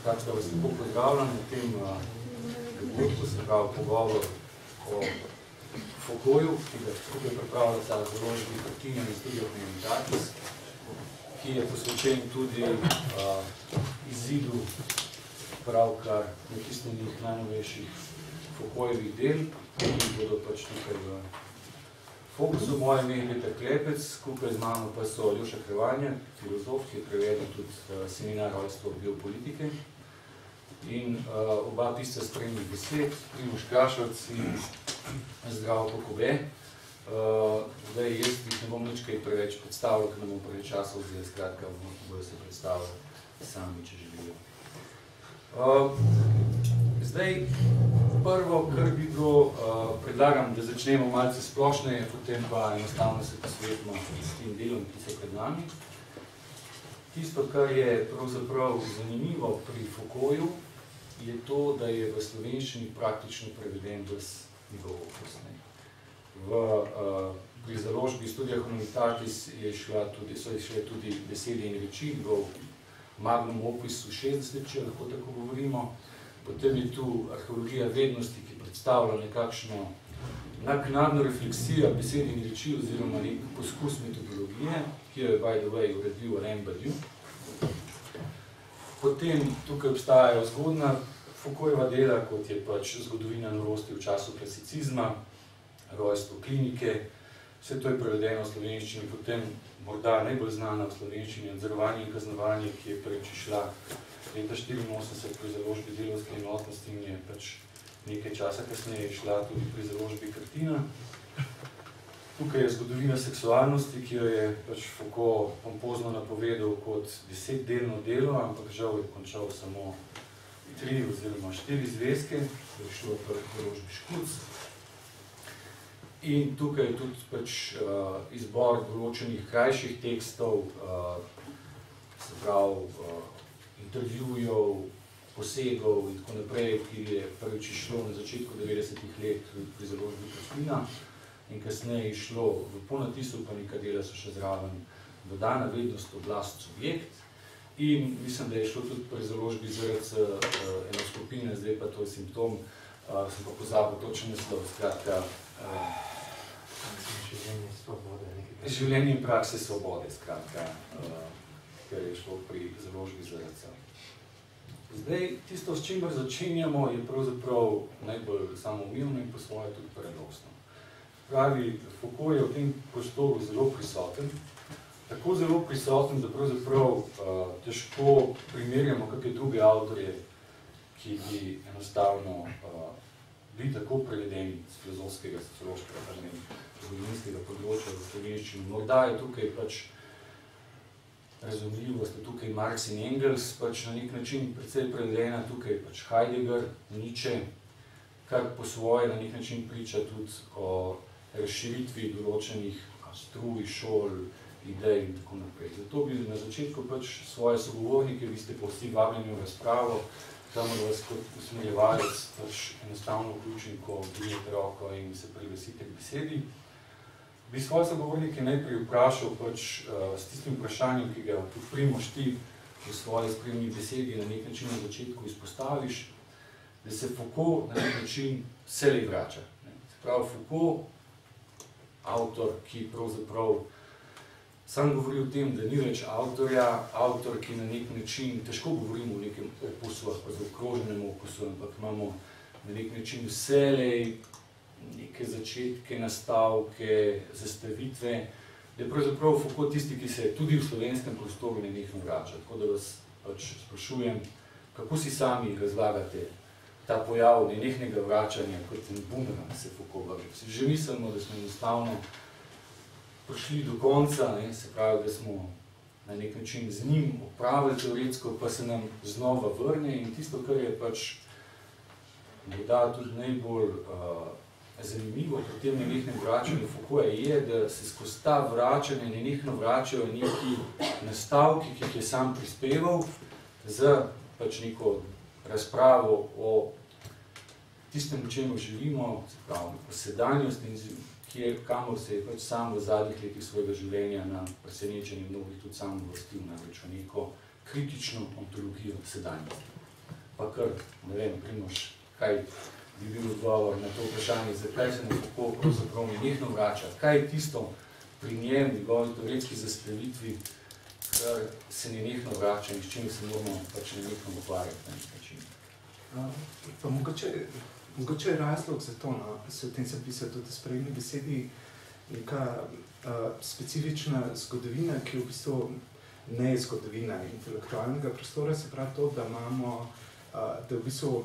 Skratka, vas lepo pozdravljam na tem dogodku, se pravi pogovor o Foucaultu, ki ga skupaj pripravlja založbi Cartina in Studio Humanitatis, ki je posvečen tudi izidu pravkar natisnjenih najnovejših Foucaultovih del, ki bodo pač tukaj v fokusu. Moje ime je Peter Klepec, skupaj z mano pa so Aljoša Krevanja, filozof, ki je prevedel tudi seminar Rojstvo biopolitike, in oba pisca spremnih besed, Primož Krašovec in Zdravko Kobe. Zdaj, jaz jih ne bom nič kaj preveč predstavljal, ker ne bom preveč časa vzeli, skratka, bodo se predstavljali sami, če želijo. Zdaj, prvo, kar bi bilo, predlagam, da začnemo malce splošneje, potem pa enostavno se posvetimo s tem delom, ki so pred nami. Tisto, kar je pravzaprav zanimivo pri Foucaultu, je to, da je v slovenščini praktično preveden ves njegov opus. Pri založbi Studia Humanitatis so išle tudi besede in reči, v magnum opisu 60, če lahko tako govorimo. Potem je tu arheologija vednosti, ki predstavlja nekakšno naknadno refleksijo besed in reči oziroma nek poskus metodologije, ki jo je, by the way, uredil Alain Badiou. Potem tukaj obstajajo zgodna Foucaultova dela, kot je pač zgodovina norosti v času klasicizma, rojstvo klinike, vse to je prevedeno v slovenščini, potem morda najbolj znana v slovenščini Nadzorovanje in kaznovanje, ki je prvič išla leta 1984 pri založbi Delavske enotnosti in je pač nekaj časa kasneje išla tudi pri založbi Cartina. Tukaj je zgodovina seksualnosti, ki jo je pač Foucault pompozno napovedal kot 10-delno delo, ampak žal je končal samo 3 oziroma 4 zvezke, to je šlo pri založbi Škuc. In tukaj je tudi pač izbor določenih krajših tekstov, se pravi intervjujev, posegov in tako naprej, ki je prvič išlo na začetku 90-ih let pri založbi Cartina in kasneje išlo v ponatisu, pa neka dela so še zraven dodana vednost, oblast, subjekt. In mislim, da je šlo tudi pri založbi ZRC enoskopine, zdaj pa to je simptom, sem pa pozabil točen naslov, skratka, življenje in prakse svobode, skratka, ker je šlo pri založbi ZRC. Zdaj, tisto, s čimer začenjamo, je pravzaprav najbolj samoumevno in po svoje tudi paradoksno. Pravi, Foucault je v tem prostoru zelo prisoten, tako zelo prisoten, da pravzaprav težko primerjamo kakšne druge avtorje, ki bi enostavno bili tako prevedeni z filozofskega, sociološkega, zgodovinskega področja v slovenščini. Morda je tukaj pač razumljivo, sta tukaj Marx in Engels pač na nek način precej prevedena, tukaj pač Heidegger, Nietzsche, kar po svoje na nek način priča tudi o razširitvi določenih struj, šol, idej in tako naprej. Zato bi na začetku pač svoje sogovornike, vi ste pa vsi vabljeni v razpravo, kamor vas kot usmerjevalec pač enostavno vključim, ko dvignete roko in se priglasite k besedi. Bi svoje sogovornike najprej vprašal pač s tistim vprašanjem, ki ga tudi Primož ti v svoji spremni besedi na nek način na začetku izpostaviš, da se Foucault na nek način vselej vrača. Se pravi, Foucault, avtor, ki pravzaprav sam govori o tem, da ni več avtorja, avtor, ki na nek način, težko govorimo o nekem opusu, pa zaokroženem opusu, ampak imamo na nek način vselej neke začetke, nastavke, zastavitve, da je pravzaprav Foucault tisti, ki se tudi v slovenskem prostoru nenehno vrača. Tako da vas pač sprašujem, kako si sami razlagate ta pojav nenehnega vračanja, kot en bumerang se Foucault vrže. Že mislimo, da smo enostavno prišli do konca, se pravi, da smo na nek način z njim opravili teoretsko, pa se nam znova vrne in tisto, kar je pač morda tudi najbolj zanimivo pri tem nenehnem vračanju Foucaulta je, da se skozi ta vračanje nenehno vračajo neki nastavki, ki jih je sam prispeval za pač neko razpravo o tistem, o čemer živimo, se pravi, o sedanjosti, kamor se je pač sam v zadnjih letih svojega življenja na presenečenje mnogih tudi sam uvrstil, namreč v neko kritično ontologijo sedanjosti. pa kar, ne vem, Primož, kaj bi bil odgovor na to vprašanje, zakaj se nam Foucault pravzaprav nenehno vrača, kaj je tisto pri njem, njegovi teoretski zastavitvi, kar se nenehno vrača in s čim se moramo pač nenehno ukvarjati na nek način. Pa mogoče je razlog za to, no, se v tem zapisal tudi sprejemni besedi, neka specifična zgodovina, ki je v bistvu ne zgodovina intelektualnega prostora, se pravi to, da imamo, da v bistvu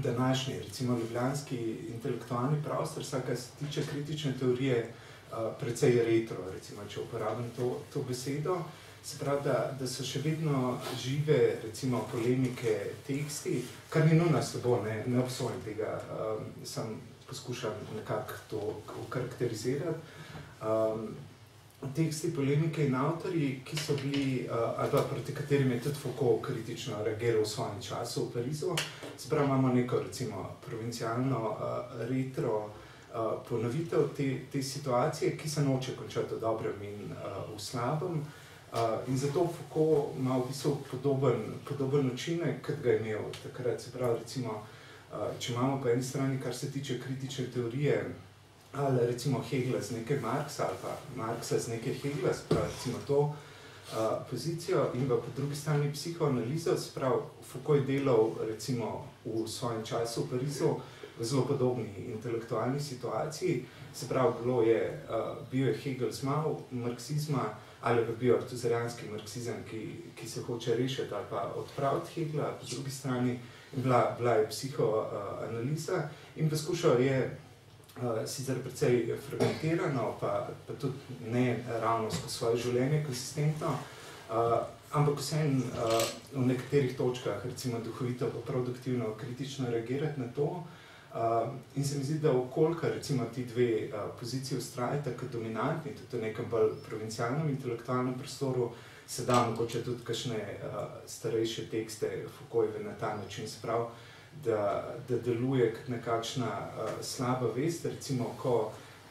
današnji, recimo ljubljanski intelektualni prostor, kar se tiče kritične teorije, precej retro, recimo, če uporabim to besedo, se pravi, da so še vedno žive, recimo, polemike teksti, kar ni nujno slabo, ne obsojam tega, sem poskušal nekako to okarakterizirati. Teksti, polemike in avtorji, ki so bili, ali pa proti katerim je tudi Foucault kritično reagiral v svojem času v Parizu, se pravi, imamo neko, recimo, provincialno retro ponovitev te situacije, ki se noče končati v dobrem in v slabem. In zato Foucault ima v bistvu podoben učinek, kot ga je imel takrat. Se pravi, recimo, če imamo po eni strani, kar se tiče kritične teorije, ali recimo Hegla z neke Marxa, ali pa Marxa z neke Hegla, se pravi, recimo to pozicijo, in pa po drugi strani psihoanalizo, se pravi, Foucault je delal recimo v svojem času v Parizu v zelo podobni intelektualni situaciji, se pravi, bil je Hegel zmav marksizma, ali pa bil artuzarijanski marksizem, ki se hoče rešiti ali pa odpraviti Hegla, po drugi strani bila je psihoanaliza in poskušal je sicer precej fragmentirano, pa tudi ne ravno skozi svoje življenje konsistentno, ampak vseeno v nekaterih točkah, recimo duhovito pa produktivno, kritično reagirati na to. In se mi zdi, da okoljka recimo ti dve poziciji vztrajata kot dominantni, tudi v nekem bolj provincialnem intelektualnem prostoru, se da mogoče tudi kakšne starejše tekste Foucaultove na ta način, se pravi, da deluje kot nekakšna slaba vest, recimo,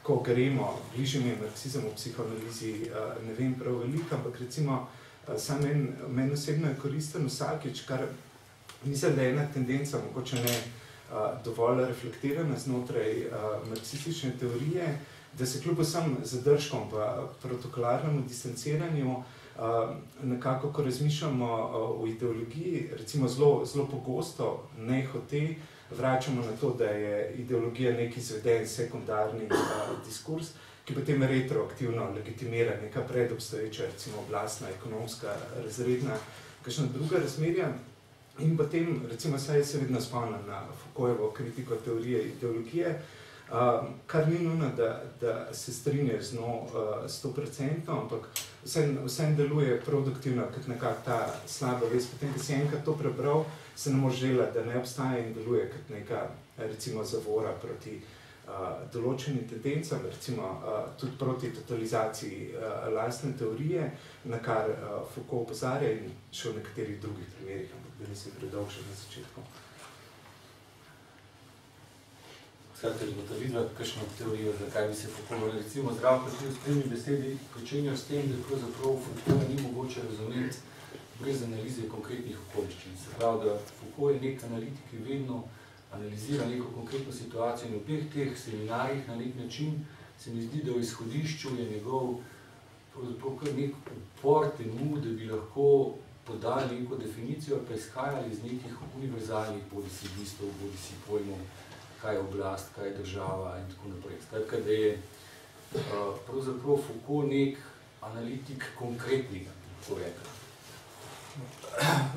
ko gremo, bližje mi je marksizem v psihoanalizi, ne vem prav veliko, ampak recimo, sam meni osebno je koristen vsakič, kar mislim, da je ena tendenca, mogoče ne dovolj reflektirana znotraj marksistične teorije, da se kljub vsem zadržkom pa protokolarnemu distanciranju nekako, ko razmišljamo o ideologiji, recimo zelo pogosto, nehote, vračamo na to, da je ideologija nek izveden sekundarni diskurs, ki potem retroaktivno legitimira neka predobstoječa, recimo oblastna, ekonomska, razredna, kakšna druga razmerja. In potem, recimo, saj se vedno spomnim na Foucaultovo kritiko teorije ideologije, kar ni nujno, da se strinja z njo 100%, ampak vsem deluje produktivno kot nekako ta slaba vest. Potem, ko si enkrat to prebral, se ne može delati, da ne obstaja in deluje kot neka, recimo, zavora proti določenim tendencam, recimo tudi proti totalizaciji lastne teorije, na kar Foucault opozarja in še v nekaterih drugih primerih, ampak da nisem predolg še na začetku. Skratka, da videla kakšno teorijo, zakaj bi se Foucault, recimo Zdravko, tudi v spremni besedi pričenjajo s tem, da pravzaprav Foucault ni mogoče razumeti brez analize konkretnih okoliščin. Se pravi, da Foucault je nek analitik, ki vedno analizira neko konkretno situacijo in v obeh teh seminarjih na nek način se mi zdi, da v izhodišču je njegov pravzaprav kar nek upor temu, da bi lahko podali neko definicijo, pa izhajali iz nekih univerzalnih bodisi bistov, bodisi pojmov, kaj je oblast, kaj je država in tako naprej. Skratka, da je pravzaprav Foucault nek analitik konkretnega, tako rekel.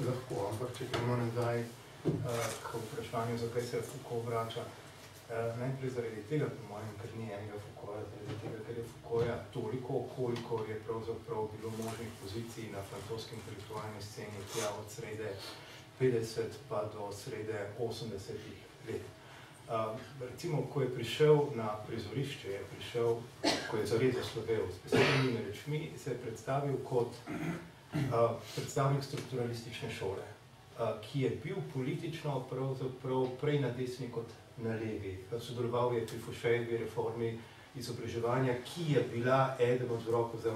Lahko, ampak če gremo nazaj k vprašanju, zakaj se Foucault vrača. Najprej zaradi tega, po mojem, ker ni enega Foucaulta, zaradi tega, ker je Foucaulta toliko, koliko je pravzaprav bilo možnih pozicij na francoski intelektualni sceni tja od srede 50 pa do srede 80-ih let. Recimo, ko je prišel na prizorišče, ko je zares zaslovel s besednimi rečmi, se je predstavil kot predstavnik strukturalistične šole, ki je bil politično pravzaprav prej na desni kot na levi. Sodeloval je pri Fouchejevi reformi izobraževanja, ki je bila eden od vzrokov za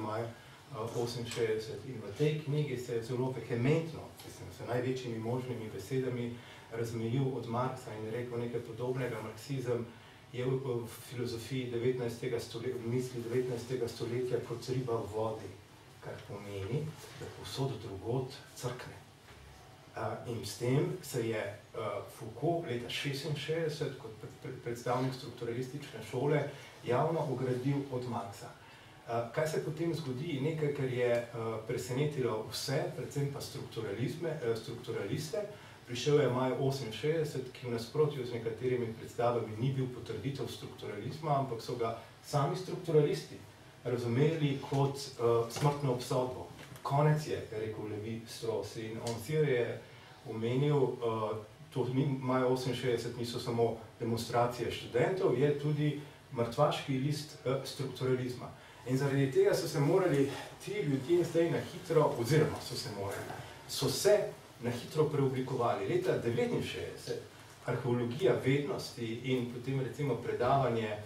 68 in v tej knjigi se je zelo vehementno, s največjimi možnimi besedami razmejil od Marxa in rekel nekaj podobnega. Marksizem je v filozofiji 19. stoletja, v misli 19. stoletja kot riba v vodi, kar pomeni, da povsod drugod crkne. In s tem se je Foucault leta 1966 kot predstavnik strukturalistične šole javno ogradil od Marxa. Kaj se potem zgodi? Nekaj, kar je presenetilo vse, predvsem pa strukturaliste. Prišel je maj 68, ki v nasprotju z nekaterimi predstavami ni bil potrditev strukturalizma, ampak so ga sami strukturalisti razumeli kot smrtno obsodbo. Konec je, rekel Lévi-Strauss, in on je omenil, to maj 68 niso samo demonstracije študentov, je tudi mrtvaški list strukturalizma. In zaradi tega so se morali ti ljudje zdaj na hitro, oziroma so se na hitro preoblikovali. Leta 1969 arheologija vednosti in potem recimo predavanje,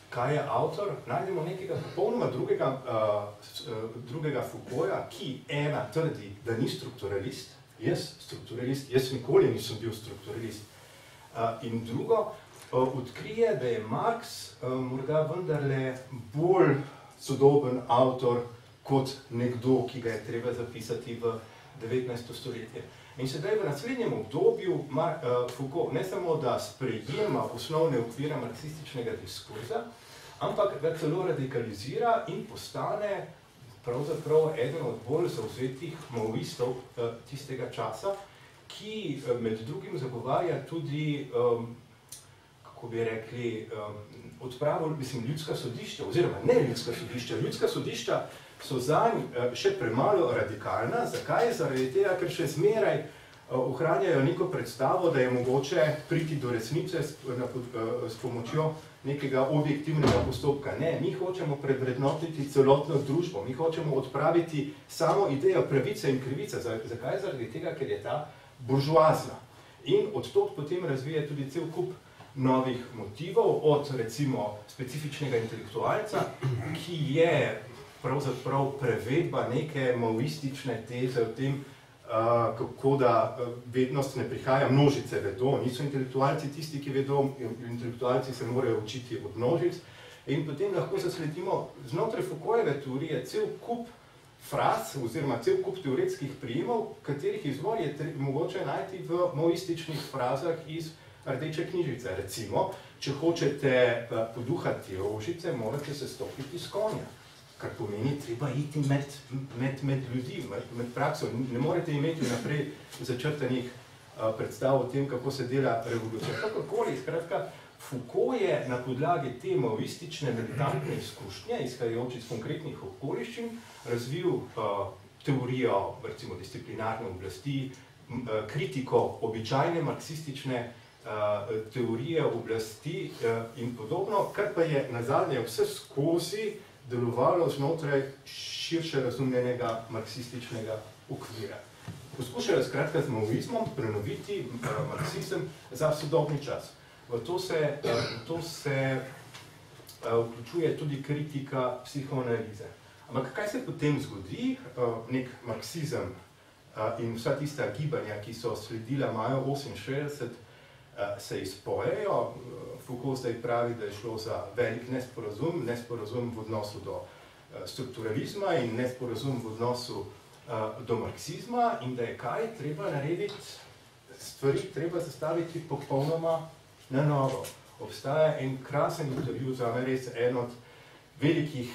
kaj je avtor, najdemo nekega popolnoma drugega Foucaulta, ki ena trdi, da ni strukturalist, jaz nikoli nisem bil strukturalist, in drugo, odkrije, da je Marx morda vendarle bolj sodoben avtor kot nekdo, ki ga je treba zapisati v 19. stoletje. In sedaj v naslednjem obdobju Foucault ne samo, da sprejema osnovne okvire marksističnega diskurza, ampak ga celo radikalizira in postane pravzaprav eden od bolj zavzetih maoistov tistega časa, ki med drugim zagovarja tudi kako bi rekli, odpravo, ljudska sodišča, oziroma ne ljudska sodišča. Ljudska sodišča so zanj še premalo radikalna. Zakaj? Zaradi tega, ker še zmeraj ohranjajo neko predstavo, da je mogoče priti do resnice s pomočjo nekega objektivnega postopka. Ne, mi hočemo predvrednotiti celotno družbo, mi hočemo odpraviti samo idejo pravice in krivice. Zakaj? Zaradi tega, ker je ta buržoazna. In od tod potem razvija tudi cel kup novih motivov, od recimo specifičnega intelektualca, ki je pravzaprav prevedba neke maoistične teze o tem, kako da vednost ne prihaja, množice vedo, niso intelektualci tisti, ki vedo, intelektualci se morajo učiti od množic. In potem lahko zasledimo znotraj Foucaultove teorije cel kup fraz, oziroma cel kup teoretskih prijemov, katerih izvor je mogoče najti v maoističnih frazah iz Rdeče knjižice. Recimo, če hočete poduhati rožice, morate se stopiti s konja, kar pomeni, treba iti med ljudi, med prakso. Ne morete imeti naprej začrtanih predstav o tem, kako se dela revolucija. Kakorkoli, skratka, Foucault je na podlagi te maoistične militantne izkušnje, izhajajoč iz konkretnih okoliščin, razvil teorijo, recimo, disciplinarne oblasti, kritiko običajne marksistične teorije oblasti in podobno, kar pa je nazadnje vse skozi delovalo znotraj širše razumljenega marksističnega okvira. Poskušajo skratka z maoizmom prenoviti marksizem za sodobni čas. V to se vključuje tudi kritika psihoanalize. Ampak kaj se potem zgodi? Nek marksizem in vsa tista gibanja, ki so sledila maju 68, se izpojejo. Foucault zdaj pravi, da je šlo za velik nesporazum v odnosu do strukturalizma in nesporazum v odnosu do marksizma in da je kaj treba narediti, stvari treba zastaviti popolnoma na novo. Obstaja en krasen intervju, zame res en od velikih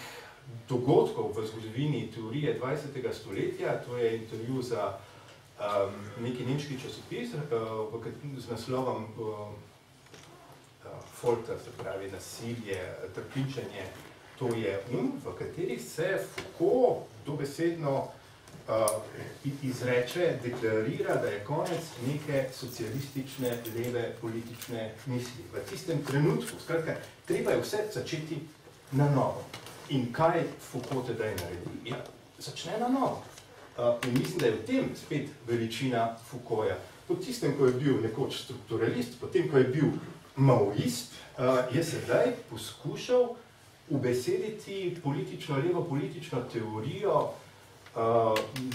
dogodkov v zgodovini teorije 20. stoletja, to je intervju za neki nemški časopis z naslovom Folter, se pravi nasilje, trpinčenje, to je v katerih se Foucault dobesedno izreče, deklarira, da je konec neke socialistične, leve politične misli. V tistem trenutku, skratka, treba je vse začeti na novo. In kaj Foucault tedaj naredi? Ja, začne na novo. In mislim, da je v tem spet veličina Foucaulta. Po tistem, ko je bil nekoč strukturalist, potem, ko je bil maoist, je sedaj poskušal ubesediti levo politično teorijo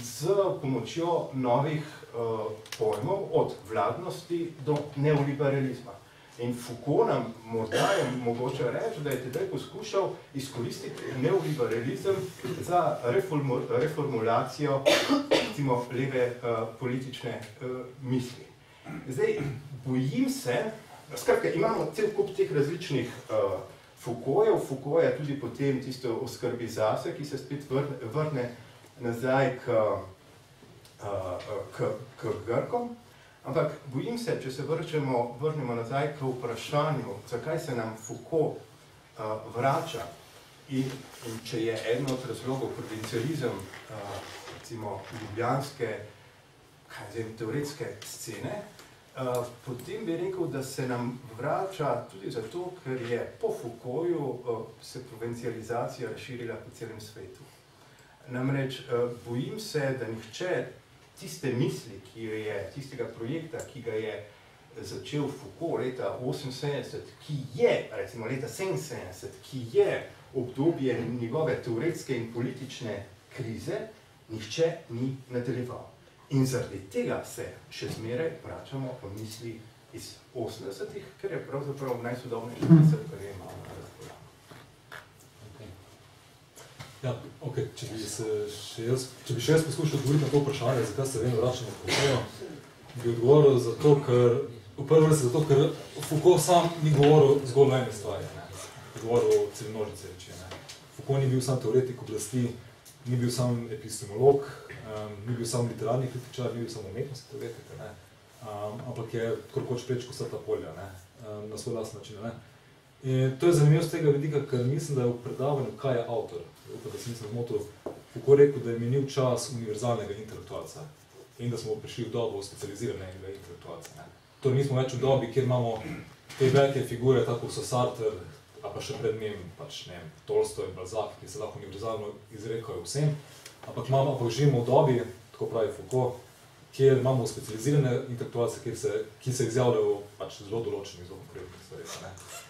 z pomočjo novih pojmov, od vladnosti do neoliberalizma. In Foucault nam morda je mogoče reči, da je tedaj poskušal izkoristiti neoliberalizem za reformulacijo recimo, leve politične misli. Zdaj, bojim se, skratka, imamo cel kup teh različnih Foucaultjev. Foucault je tudi potem tisto o skrbi zase, ki se spet vrne nazaj k Grkom. Ampak bojim se, če se vrnemo nazaj k vprašanju, zakaj se nam Foucault vrača in če je eden od razlogov provincializem recimo ljubljanske teoretske scene, potem bi rekel, da se nam vrača tudi zato, ker je po Foucaultu se provincializacija razširila po celem svetu. Namreč bojim se, da nihče tiste misli, tistega projekta, ki ga je začel Foucault leta 1978, ki je, recimo leta 1977, ki je obdobje njegove teoretske in politične krize, nihče ni nadaljeval. In zaradi tega se še zmeraj vračamo po misli iz 80-ih, ker je pravzaprav najsodobnejši misel, kar je imamo na razpolago. Ja, ok, če bi še jaz poskušal odgovoriti na to vprašanje, zakaj se vedno vračamo v Foucault, bi odgovoril zato, ker v prvi vrsti zato, ker Foucault sam ni govoril zgolj o eni stvari, ne. Govoril o celi množici reči, ne. Foucault ni bil sam teoretik oblasti, ni bil sam epistemolog, ni bil sam literarni kritičar, ni bil sam umetnostni teoretik, ne. Ampak je korkoč prečko vsa ta polja, ne, na svoj lastni način, ne. In to je zanimivo z tega vidika, ker mislim, da je v predavanju, kaj je avtor. Upam, da sem zmotil, Foucault rekel, da je minil čas univerzalnega intelektualca in da smo prišli v dobo specializiranega intelektualca. Ne. Torej, mi smo več v dobi, kjer imamo te velike figure, tako so Sartre, a pa še pred njim, pač ne vem, Tolstoj in Balzac, ki se lahko univerzalno izrekajo vsem, ampak živimo v dobi, tako pravi Foucault, kjer imamo specializirane intelektualce, ki se izjavljajo pač zelo določenih, zelo konkretnih stvari.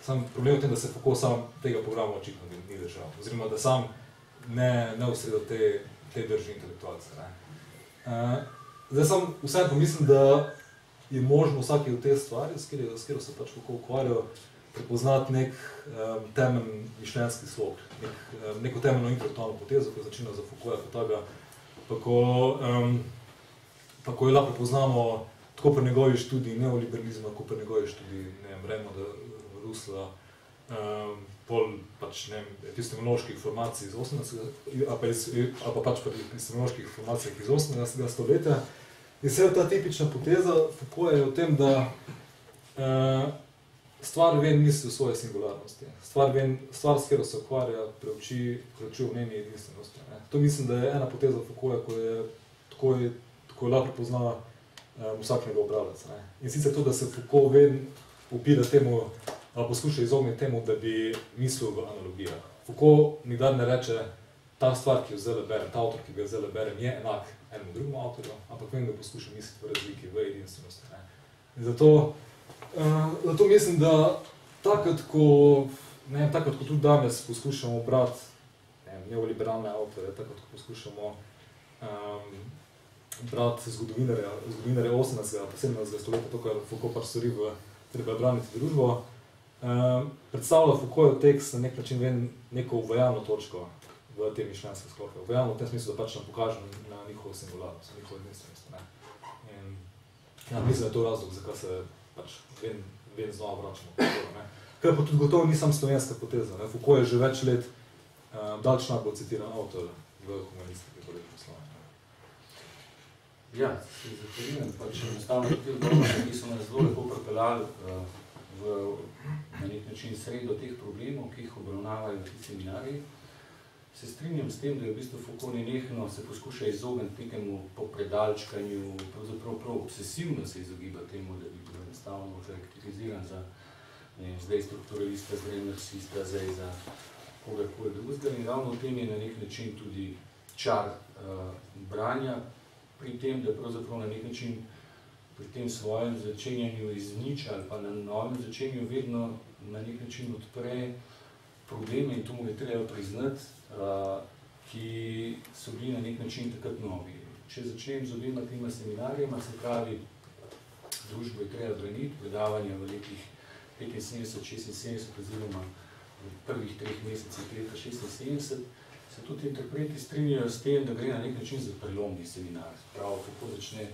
Sam problem je v tem, da se Foucault sam tega programa očitno ni držal, oziroma da sam ne ustredal te drži intelektualce. Zdaj sam vseeno pomislim, da je možno vsaki od te stvari, s katero se pač Foucault ukvarjal, prepoznati nek temeljni mišljenjski slog, neko temeljno intelektualno potezo, ki začina za Foucaulta kot tega, pa ko jo lahko prepoznamo tako pri njegovi študiji neoliberalizma, kot pri njegovi študiji, ne vem, Raymonda Russella, pol pač, ne vem, epistemoloških formacij iz 18. ali pa pač pri epistemoloških formacijah iz 18. stoletja. In vse ta tipična poteza Foucault je v tem, da stvar ven misli v svoje singularnosti. Stvar, s katero se ukvarja, preuči v njeni edinstvenosti. To mislim, da je ena poteza Foucaulta, ko je lahko prepozna vsak njegov bralec. In sicer to, da se Foucault ven upira temu, ali poskuša izogniti temu, da bi mislil v analogijah. Foucault nikdar ne reče, ta stvar, ki jo zdaj berem, ta avtor, ki ga zdaj berem, je enak enemu drugemu avtorju, ampak vem, da poskuša misliti v razliki, v edinstvenosti. In zato mislim, da takrat, ko tudi danes poskušamo brati neoliberalne avtorje, takrat, ko poskušamo brati zgodovinarje 18. pa 17. stoletja, to, kar Foucault pač stori v treba braniti družbo, predstavlja Foucaultov tekst na nek način neko uvajalno točko v te mišljenjske sklope. Uvajalno v tem smislu, da pač nam pokaže na njihovo singularnost, na njihovo edinstvenost. In mislim, da je to razlog, zakaj se pač ven znova vračamo v Foucault. Kar pa tudi gotovo ni sam slovenska poteza. Foucault je že več let daleč najbolj citiran avtor v humanistiki, kot je poslovanje. Ja, se zahvaljujem. Pač enostavno te odgovore, ki so nas zelo lepo pripeljali na nek način sredo teh problemov, ki jih obravnavajo ti seminarji. Se strinjam s tem, da je v bistvu Foucault nenehno se poskuša izogniti nekemu popredalčkanju, pravzaprav prav obsesivno se izogiba temu, da bi bil enostavno karakteriziran za zdaj strukturalista, zdaj marksista, zdaj za kogarkoli drugega. In ravno v tem je na nek način tudi čar branja, pri tem, da pravzaprav na nek način pri tem svojem začenjanju iz nič ali pa na novem začenju vedno na nek način odpre probleme, in to mu je treba priznati, ki so bili na nek način takrat novi. Če začnem z obema tema seminarjema, se pravi, družbo je treba braniti, predavanja v letih 75-76 oziroma v prvih 3 mesecih leta 76, se tudi interpreti strinjajo s tem, da gre na nek način za prelomni seminar. Prav, kako začne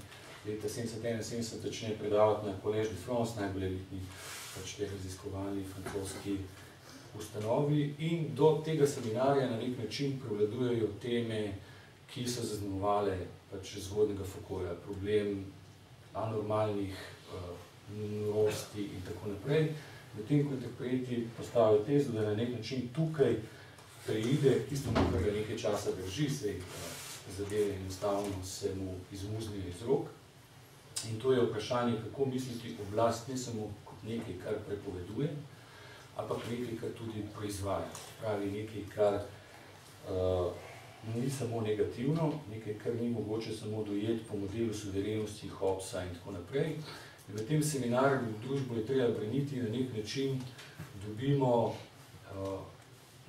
leta 71 začne predavati na Collège de France, najbolj elitni raziskovalni francoski ustanovi, in do tega seminarja na nek način prevladujejo teme, ki so zaznamovale zgodnjega Foucaulta, problem anormalnih norosti in tako naprej. Medtem ko interpreti postavijo tezo, da na nek način tukaj preide tisto, kar ga nekaj časa drži, se zadeve enostavno se mu izmuznijo iz rok. In to je vprašanje, kako misliti oblast ne samo kot nekaj, kar prepoveduje, ampak nekaj, kar tudi proizvaja. Pravi nekaj, kar ni samo negativno, nekaj, kar ni mogoče samo dojeti po modelu suverenosti, Hobbesa in tako naprej. In v tem seminarju družbo je treba braniti na nek način, dobimo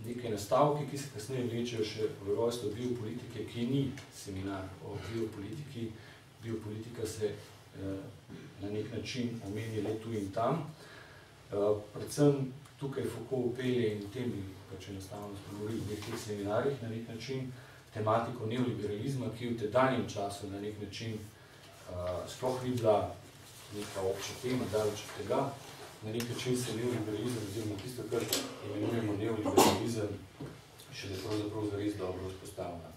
nekaj nastavke, ki se kasneje vlečejo še v rojstvo biopolitike, ki ni seminar o biopolitiki. Biopolitika se na nek način omeni le tu in tam. Predvsem tukaj Foucault pelje in v tem bi enostavno spregovorili v teh seminarjih na nek način tematiko neoliberalizma, ki v tedanjem času na nek način sploh ni bila neka obča tema, daleč od tega. Na nek način se neoliberalizem, oziroma tisto, kar imenujemo neoliberalizem, še je pravzaprav zares dobro vzpostavljena.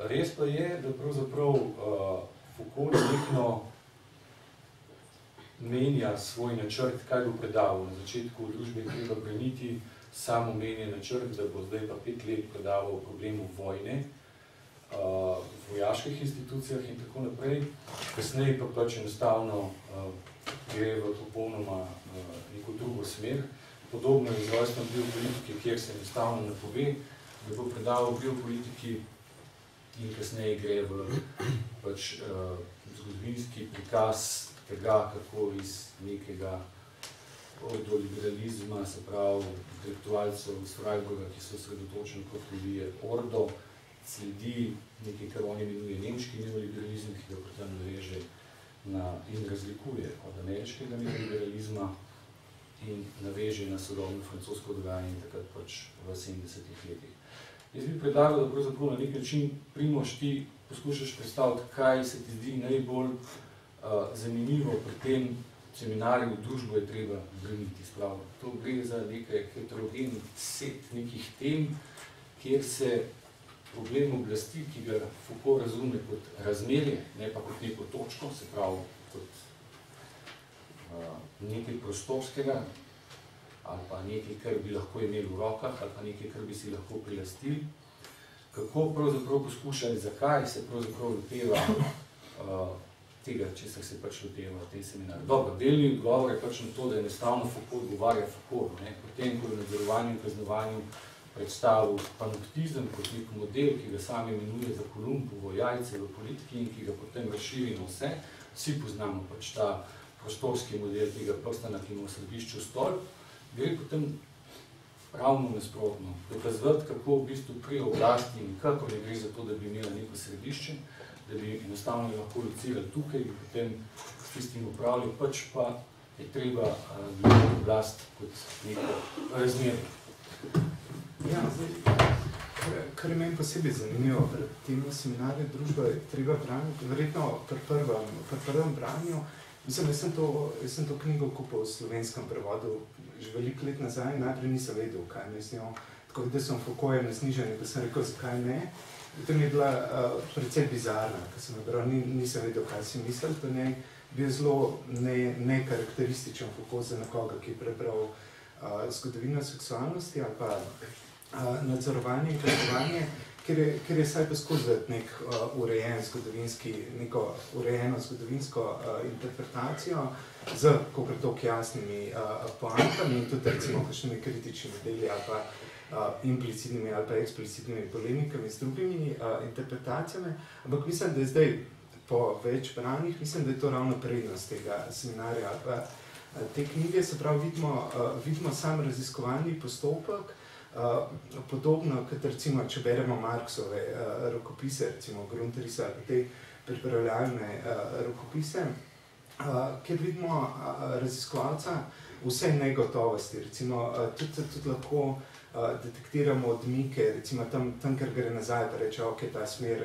Res pa je, da pravzaprav Foucault nekno menja svoj načrt, kaj bo predaval. Na začetku v družbi je treba braniti samo menje načrt, da bo zdaj pa 5 let predaval o problemu vojne v vojaških institucijah in tako naprej. Kasneje pa enostavno gre v popolnoma neko drugo smer. Podobno je z rojstvom biopolitike, kjer se enostavno napove, da bo predaval biopolitiki in kasneje gre v zgodovinski prikaz tega, kako iz nekega do liberalizma, se pravi intelektualcev iz Freiburga, ki so sredotočeni kot ljudje ordo, sledi nekaj, kar on imenuje nemški neoliberalizem, ki ga potem naveže in razlikuje od ameriškega neoliberalizma in naveže na sodobno francosko dogajanje takrat v 70-ih letih. Jaz bi predlagal, da pravzaprav na nek način, Primož, ti poskušaš predstaviti, kaj se ti zdi najbolj zanimivo pri tem seminarju družbo je treba braniti. To gre za nekaj heterogen set nekih tem, kjer se problem oblasti, ki ga Foucault razume kot razmerje, ne pa kot neko točko, se pravi kot nekaj prostorskega, ali pa nekaj, kar bi lahko imeli v rokah, ali pa nekaj, kar bi si lahko prilastili. Kako pravzaprav poskušali, zakaj se pravzaprav loteva tega, česar se loteva v tem seminarju. Dobro, delni odgovor je na to, da enostavno Foucault odgovarja Foucault. Potem, ko je v nadzorovanju in kaznovanju predstavil panoptizem kot nek model, ki ga sam imenuje za Kolumbovo jajce v politiki in ki ga potem razširi na vse. Vsi poznamo ta prostorski model tega prstana, ki ima v središču stolp. Gre potem ravno nasprotno. Dokazovati, kako v bistvu pri oblasti nikakor ne gre za to, da bi imela neko središče, da bi enostavno lahko locirali tukaj in potem s tistim upravljali, pa je treba gledati oblast kot neko razmerje. Ja, kar je meni posebej zanimivo pred tem seminarjem družbe je treba braniti, verjetno pri prvem branju. Mislim, jaz sem to knjigo kupil v slovenskem prevodu že veliko let nazaj, najprej nisem vedel, kaj ne z njo. Tako da sem Foucaultem na sniženju, da sem rekel, zakaj ne. To mi je bila precej bizarna, ker sem bral, nisem vedel, kaj si mislil po njej. Bil zelo nekarakterističen Foucault za nekoga, ki je prebral zgodovino seksualnosti ali pa nadzorovanje in kaznovanje, ker je saj poskušati neko urejeno zgodovinsko interpretacijo z kakor toliko jasnimi poantami in tudi recimo kakšnimi kritičnimi deli ali pa implicitnimi ali pa eksplicitnimi polemikami z drugimi interpretacijami, ampak mislim, da je zdaj po več branjih, mislim, da je to ravno prednost tega seminarja ali pa te knjige, se pravi, vidimo sam raziskovalni postopek, podobno, kot recimo, če beremo Marksove rokopise, recimo Grundrissa, te pripravljalne rokopise, kjer vidimo raziskovalca vse negotovosti, recimo tudi lahko detektiramo odmike, recimo tam, ker gre nazaj, pa reče, ok, ta smer,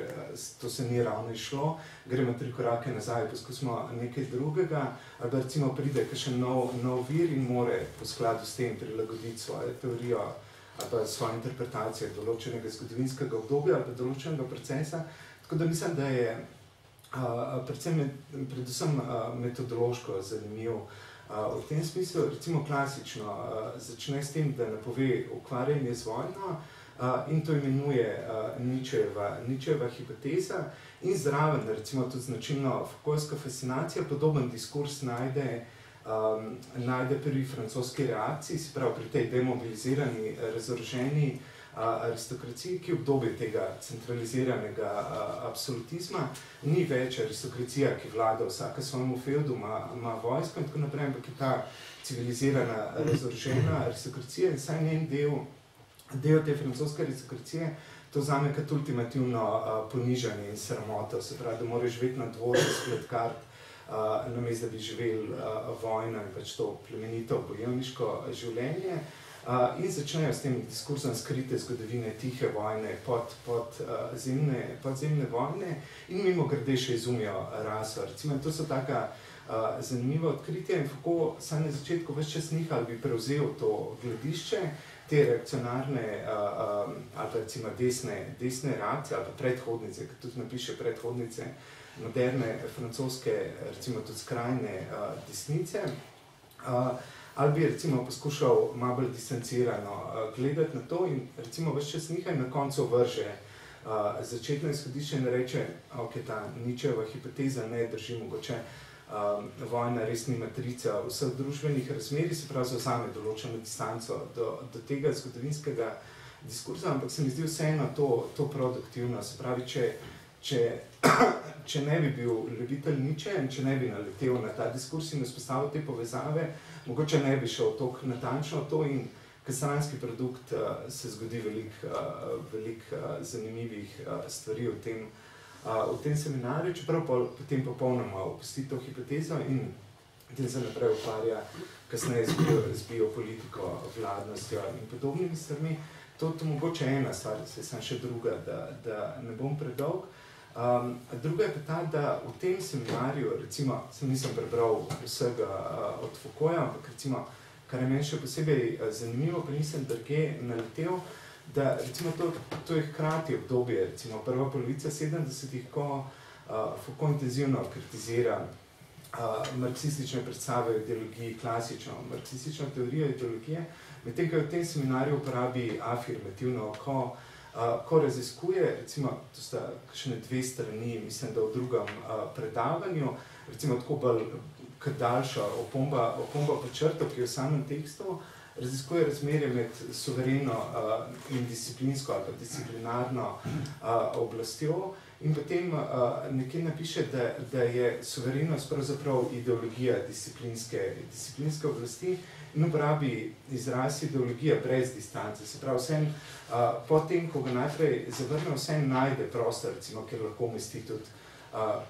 to se ni ravno išlo, gremo 3 korake nazaj, poskusimo nekaj drugega, ali pa recimo pride kakšen nov vir in more po skladu s tem prilagoditi svojo teorijo ali pa svojo interpretacijo določenega zgodovinskega obdobja ali pa določenega procesa. Tako da mislim, da je predvsem metodološko zanimiv. V tem smislu, recimo klasično, začne s tem, da napove ukvarjanje z vojno in to imenuje Nietzscheva hipoteza in zraven, recimo tudi značilno Foucaultska fascinacija, podoben diskurs najde pri francoski reakciji, se pravi pri tej demobilizirani, razoroženi aristokraciji, ki v obdobju tega centraliziranega absolutizma ni več aristokracija, ki vlada vsaka svojemu feudu, ima vojsko in tako naprej, ampak je ta civilizirana, razorožena aristokracija in saj njen del te francoske aristokracije to vzame kot ultimativno ponižanje in sramoto, se pravi, da moraš živeti na dvoru splet kart, namesto da bi živeli vojno in pač to plemenito bojevniško življenje. In začnejo s tem diskurzom skrite zgodovine tihe vojne, podzemne vojne in mimogrede še izumijo raso. Recimo, to so taka zanimiva odkritja in Foucault sam na začetku ves čas nihal bi prevzel to gledišče, te reakcionarne ali pa recimo desne reakcije ali pa predhodnice, ki tudi napiše predhodnice moderne francoske, recimo tudi skrajne desnice, ali bi recimo poskušal malo bolj distancirano gledati na to in recimo ves čas nihaj na koncu vrže začetno izhodišče in reče, ok, ta Nietzscheva hipoteza ne drži mogoče, vojna res ni matrica vseh družbenih razmerij, se pravi zavzame določeno distanco do tega zgodovinskega diskurza, ampak se mi zdi vseeno to produktivno, se pravi, če ne bi bil ljubitelj Nietzsche in če ne bi naletel na ta diskurs in vzpostavil te povezave, mogoče ne bi šel toliko natančno to in kot stranski produkt se zgodi veliko zanimivih stvari v tem seminarju, čeprav potem popolnoma opusti to hipotezo in potem se naprej ukvarja kasneje z biopolitiko, vladnostjo in podobnimi stvarmi. To mogoče ena stvar, se sem še druga, da ne bom predolg. Druga je pa ta, da v tem seminarju, recimo, nisem prebral vsega od Foucaulta, ampak recimo, kar je meni še posebej zanimivo, pa nisem drugje naletel, da recimo to je hkrati obdobje, recimo prva polovica 70-ih, ko Foucault intenzivno kritizira marksistične predstave o ideologiji, klasično marksistično teorijo ideologije, medtem ko v tem seminarju uporabi afirmativno, ko raziskuje, recimo, to sta kakšne 2 strani, mislim, da v drugem predavanju, recimo tako bolj kot daljša opomba po črto, ki je v samem tekstu, raziskuje razmerje med suvereno in disciplinsko ali pa disciplinarno oblastjo in potem nekje napiše, da je suverenost pravzaprav ideologija disciplinske oblasti in uporabi izraz ideologija brez distance. Se pravi, vsem potem, ko ga najprej zavrne, vsem najde prostor, recimo, kjer lahko umesti tudi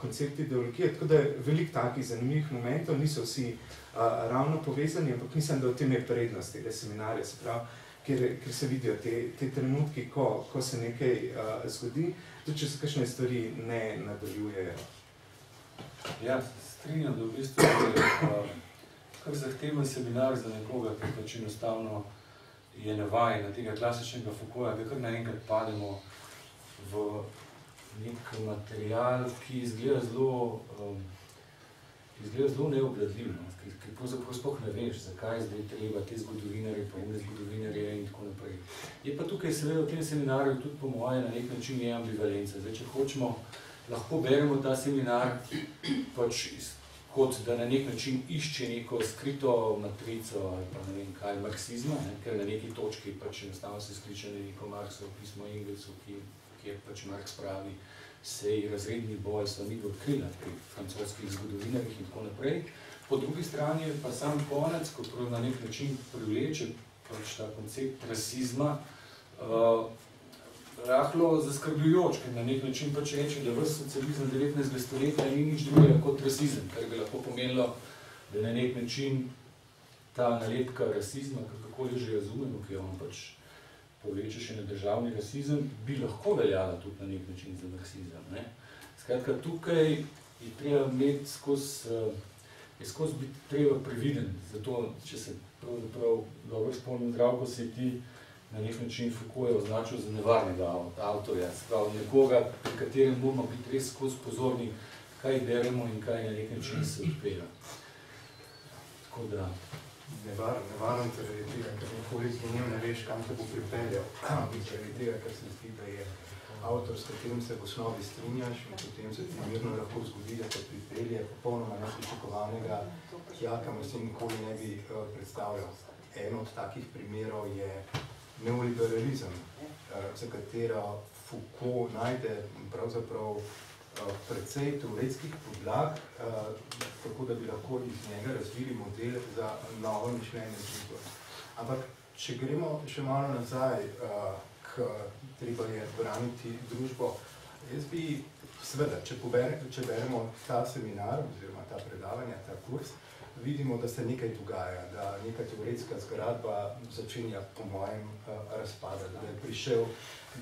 koncept ideologije, tako da je veliko takih zanimivih momentov, niso vsi ravno povezani, ampak mislim, da v tem je prednost tega seminarja, se pravi, ker se vidijo te trenutki, ko se nekaj zgodi, tudi če se kakšne stvari ne nadaljujejo. Ja, strinjam, da v bistvu je kar zahteven seminar za nekoga, ki pač enostavno je navajen na tega klasičnega Foucaulta, da kar naenkrat pademo v nek material, ki izgleda zelo neobvladljiv, ki pravzaprav sploh ne veš, zakaj zdaj treba te zgodovinarje, pa umne zgodovinarje in tako naprej. Je pa tukaj seveda v tem seminarju tudi po moje na nek način je ambivalenca. Zdaj, če hočemo, lahko beremo ta seminar pač kot da na nek način išče neko skrito matrico ali pa ne vem kaj, marksizma, ker na neki točki pač enostavno se skliče na neko Marksovo pismo Engelsov, kjer pač Marks pravi, sej razredni boj sta midva odkrila pri francoskih zgodovinarjih in tako naprej. Po drugi strani je pa sam konec, ko na nek način privleče pač ta koncept rasizma, rahlo zaskrbljujoč, ker na nek način pač reče, da vrst socializem 19. stoletja ni nič drugega kot rasizem, kar bi lahko pomenilo, da na nek način ta nalepka rasizma, kakokoli že razumemo, ki jo on pač povleče še na državni rasizem, bi lahko veljala tudi na nek način za rasizem. Ne? Skratka, tukaj je treba imeti skozi biti treba previden, zato, če se pravzaprav dobro spomnim, Zdravko, si ti na nek način Foucault je označil za nevarnega avtorja, sprav nekoga, pri katerem moramo biti res skozi pozorni, kaj beremo in kaj na nek način se odpira. Tako da... Nevaren zaradi tega, ker nikoli z njim ne veš, kam te bo pripeljal. Zaradi tega, ker se zdi, da je avtor, s katerim se v osnovi strinjaš in potem se ti mirno lahko zgodi, da te pripelje popolnoma nepričakovanega tja, kamor si nikoli ne bi predstavljal. En od takih primerov je neoliberalizem, za katero Foucault najde pravzaprav precej teoretskih podlag, tako da bi lahko iz njega razvili model za novo mišljenje družbe. Ampak, če gremo še malo nazaj, treba je braniti družbo, jaz bi, seveda, če beremo ta seminar, oziroma ta predavanja, ta kurs, vidimo, da se nekaj dogaja, da neka teoretska zgradba začenja po mojem razpadati, da je prišel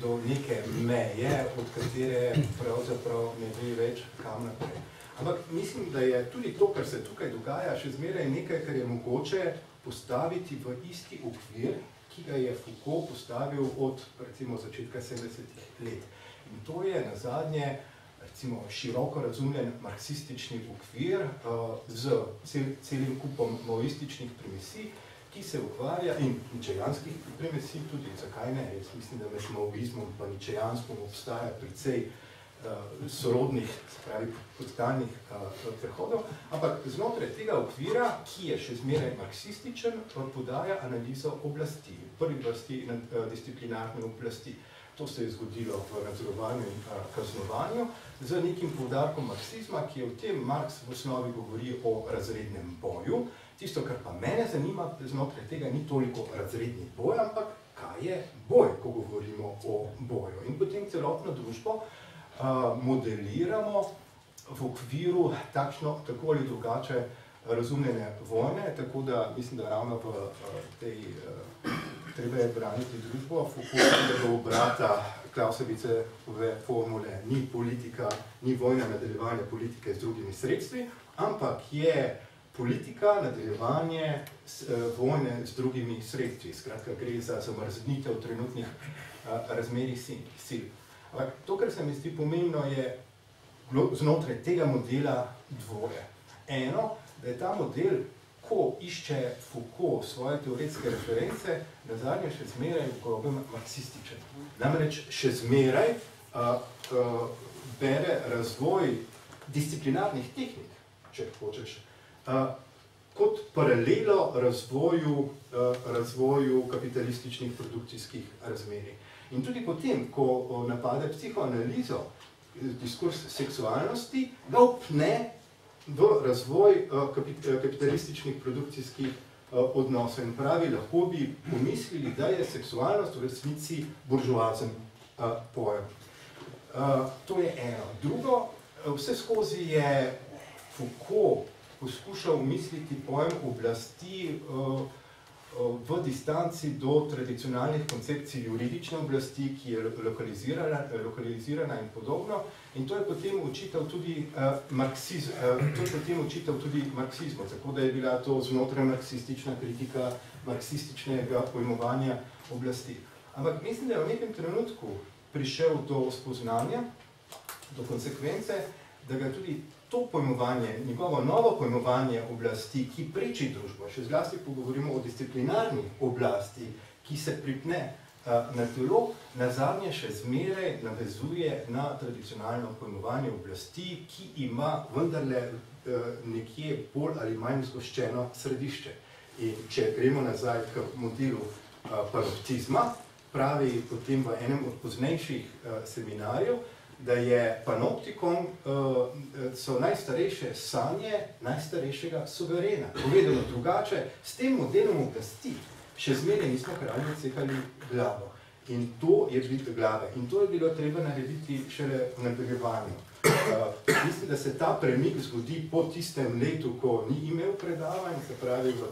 do neke meje, od katere pravzaprav ne ve več kam naprej. Ampak mislim, da je tudi to, kar se tukaj dogaja, še zmeraj nekaj, kar je mogoče postaviti v isti okvir, ki ga je Foucault postavil od, recimo, začetka 70-ih let. In to je nazadnje, recimo, široko razumljen marksistični okvir z celim kupom maoističnih primisij, ki se ukvarja, in ničejanskih primisij tudi, zakaj ne? Jaz mislim, da med maoizmom pa ničejanstvom obstaja precej sorodnih, se pravi, podtalnih prehodov, ampak znotraj tega okvira, ki je še zmeraj marksističen, podaja analizo oblasti, v prvi vrsti disciplinarne oblasti. To se je zgodilo v nadzorovanju in kaznovanju z nekim poudarkom marksizma, ki je v tem Marx v osnovi govori o razrednem boju. Tisto, kar pa mene zanima znotraj tega, ni toliko razredni boj, ampak kaj je boj, ko govorimo o boju. In potem celotno družbo modeliramo v okviru takšno, tako ali drugače razumljene vojne, tako da mislim, da ravno v tej treba je braniti družbo, Foucault do obrata Clausewitzove formule ni politika, ni vojna nadaljevanje politike z drugimi sredstvi, ampak je politika nadaljevanje vojne z drugimi sredstvi. Skratka, gre za zamrznitev trenutnih razmerij sil. To, kar se mi zdi pomembno, je znotraj tega modela dvoje. Eno, da je ta model, ko išče Foucault svoje teoretske reference, nazadnje še zmeraj v grobem marksističen. Namreč še zmeraj bere razvoj disciplinarnih tehnik, če hočeš, kot paralelo razvoju kapitalističnih produkcijskih razmerij. In tudi potem, ko napade psihoanalizo, diskurs seksualnosti, ga upne v razvoj kapitalističnih produkcijskih odnosov in pravi, lahko bi pomislili, da je seksualnost v resnici buržoazen pojem. To je eno. Drugo, vse skozi je Foucault poskušal misliti pojem oblasti v distanci do tradicionalnih koncepcij juridične oblasti, ki je lokalizirana in podobno. In to je potem učitev tudi marksizmu, tako da je bila to znotraj marksistična kritika marksističnega pojmovanja oblasti. Ampak mislim, da je v nekem trenutku prišel do spoznanja, do konsekvence, da ga tudi to pojmovanje, njegovo novo pojmovanje oblasti, ki preči družbo, še zlasti pogovorimo o disciplinarni oblasti, ki se pripne na telo, nazadnje še zmeraj navezuje na tradicionalno pojmovanje oblasti, ki ima vendarle nekje bolj ali manj zgoščeno središče. In če gremo nazaj k modelu panoptizma, pravi potem v enem od poznejših seminarjev, da je panoptikon so najstarejše sanje najstarejšega suverena. Povedano drugače, s tem modelom oblasti še zmeraj nismo kralji odsekali glavo. In to je bilo treba narediti šele v nadaljevanju. Mislim, da se ta premik zgodi po tistem letu, ko ni imel predavanj, se pravi v